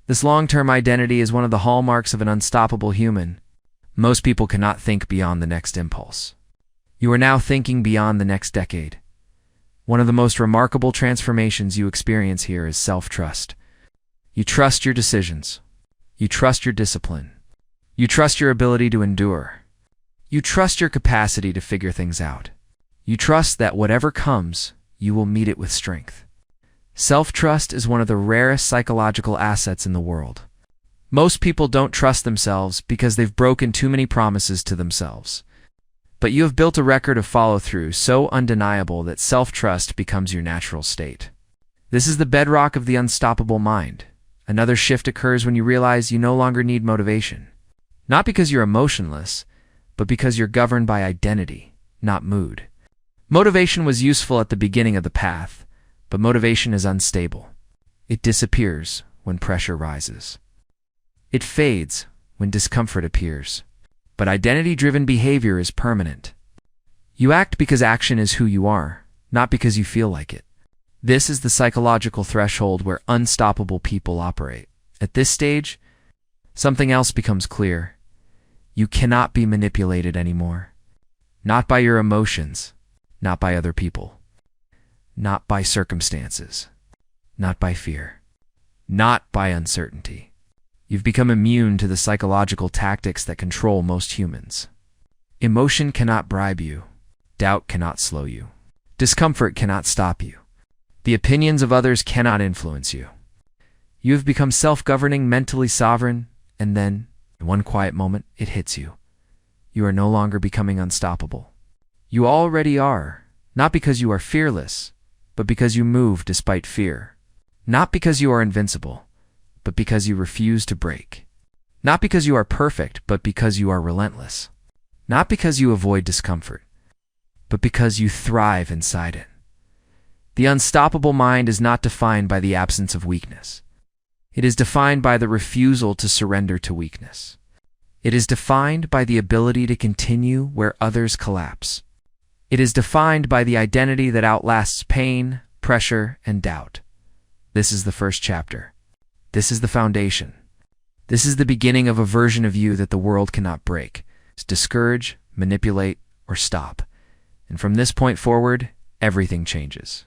This long-term identity is one of the hallmarks of an unstoppable human. Most people cannot think beyond the next impulse. You are now thinking beyond the next decade. One of the most remarkable transformations you experience here is self-trust. You trust your decisions. You trust your discipline. You trust your ability to endure. You trust your capacity to figure things out. You trust that whatever comes, you will meet it with strength. Self-trust is one of the rarest psychological assets in the world. Most people don't trust themselves because they've broken too many promises to themselves. But you have built a record of follow-through so undeniable that self-trust becomes your natural state. This is the bedrock of the unstoppable mind. Another shift occurs when you realize you no longer need motivation. Not because you're emotionless, but because you're governed by identity, not mood. Motivation was useful at the beginning of the path, but motivation is unstable. It disappears when pressure rises. It fades when discomfort appears. But identity-driven behavior is permanent. You act because action is who you are, not because you feel like it. This is the psychological threshold where unstoppable people operate. At this stage, something else becomes clear. You cannot be manipulated anymore. Not by your emotions, not by other people, not by circumstances, not by fear, not by uncertainty. You've become immune to the psychological tactics that control most humans. Emotion cannot bribe you. Doubt cannot slow you. Discomfort cannot stop you. The opinions of others cannot influence you. You have become self-governing, mentally sovereign, and then, in one quiet moment, it hits you. You are no longer becoming unstoppable. You already are, not because you are fearless, but because you move despite fear. Not because you are invincible, but because you refuse to break. Not because you are perfect, but because you are relentless. Not because you avoid discomfort, but because you thrive inside it. The unstoppable mind is not defined by the absence of weakness. It is defined by the refusal to surrender to weakness. It is defined by the ability to continue where others collapse. It is defined by the identity that outlasts pain, pressure, and doubt. This is the first chapter. This is the foundation. This is the beginning of a version of you that the world cannot break, discourage, manipulate, or stop. And from this point forward, everything changes.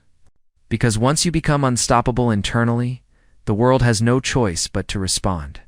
Because once you become unstoppable internally, the world has no choice but to respond.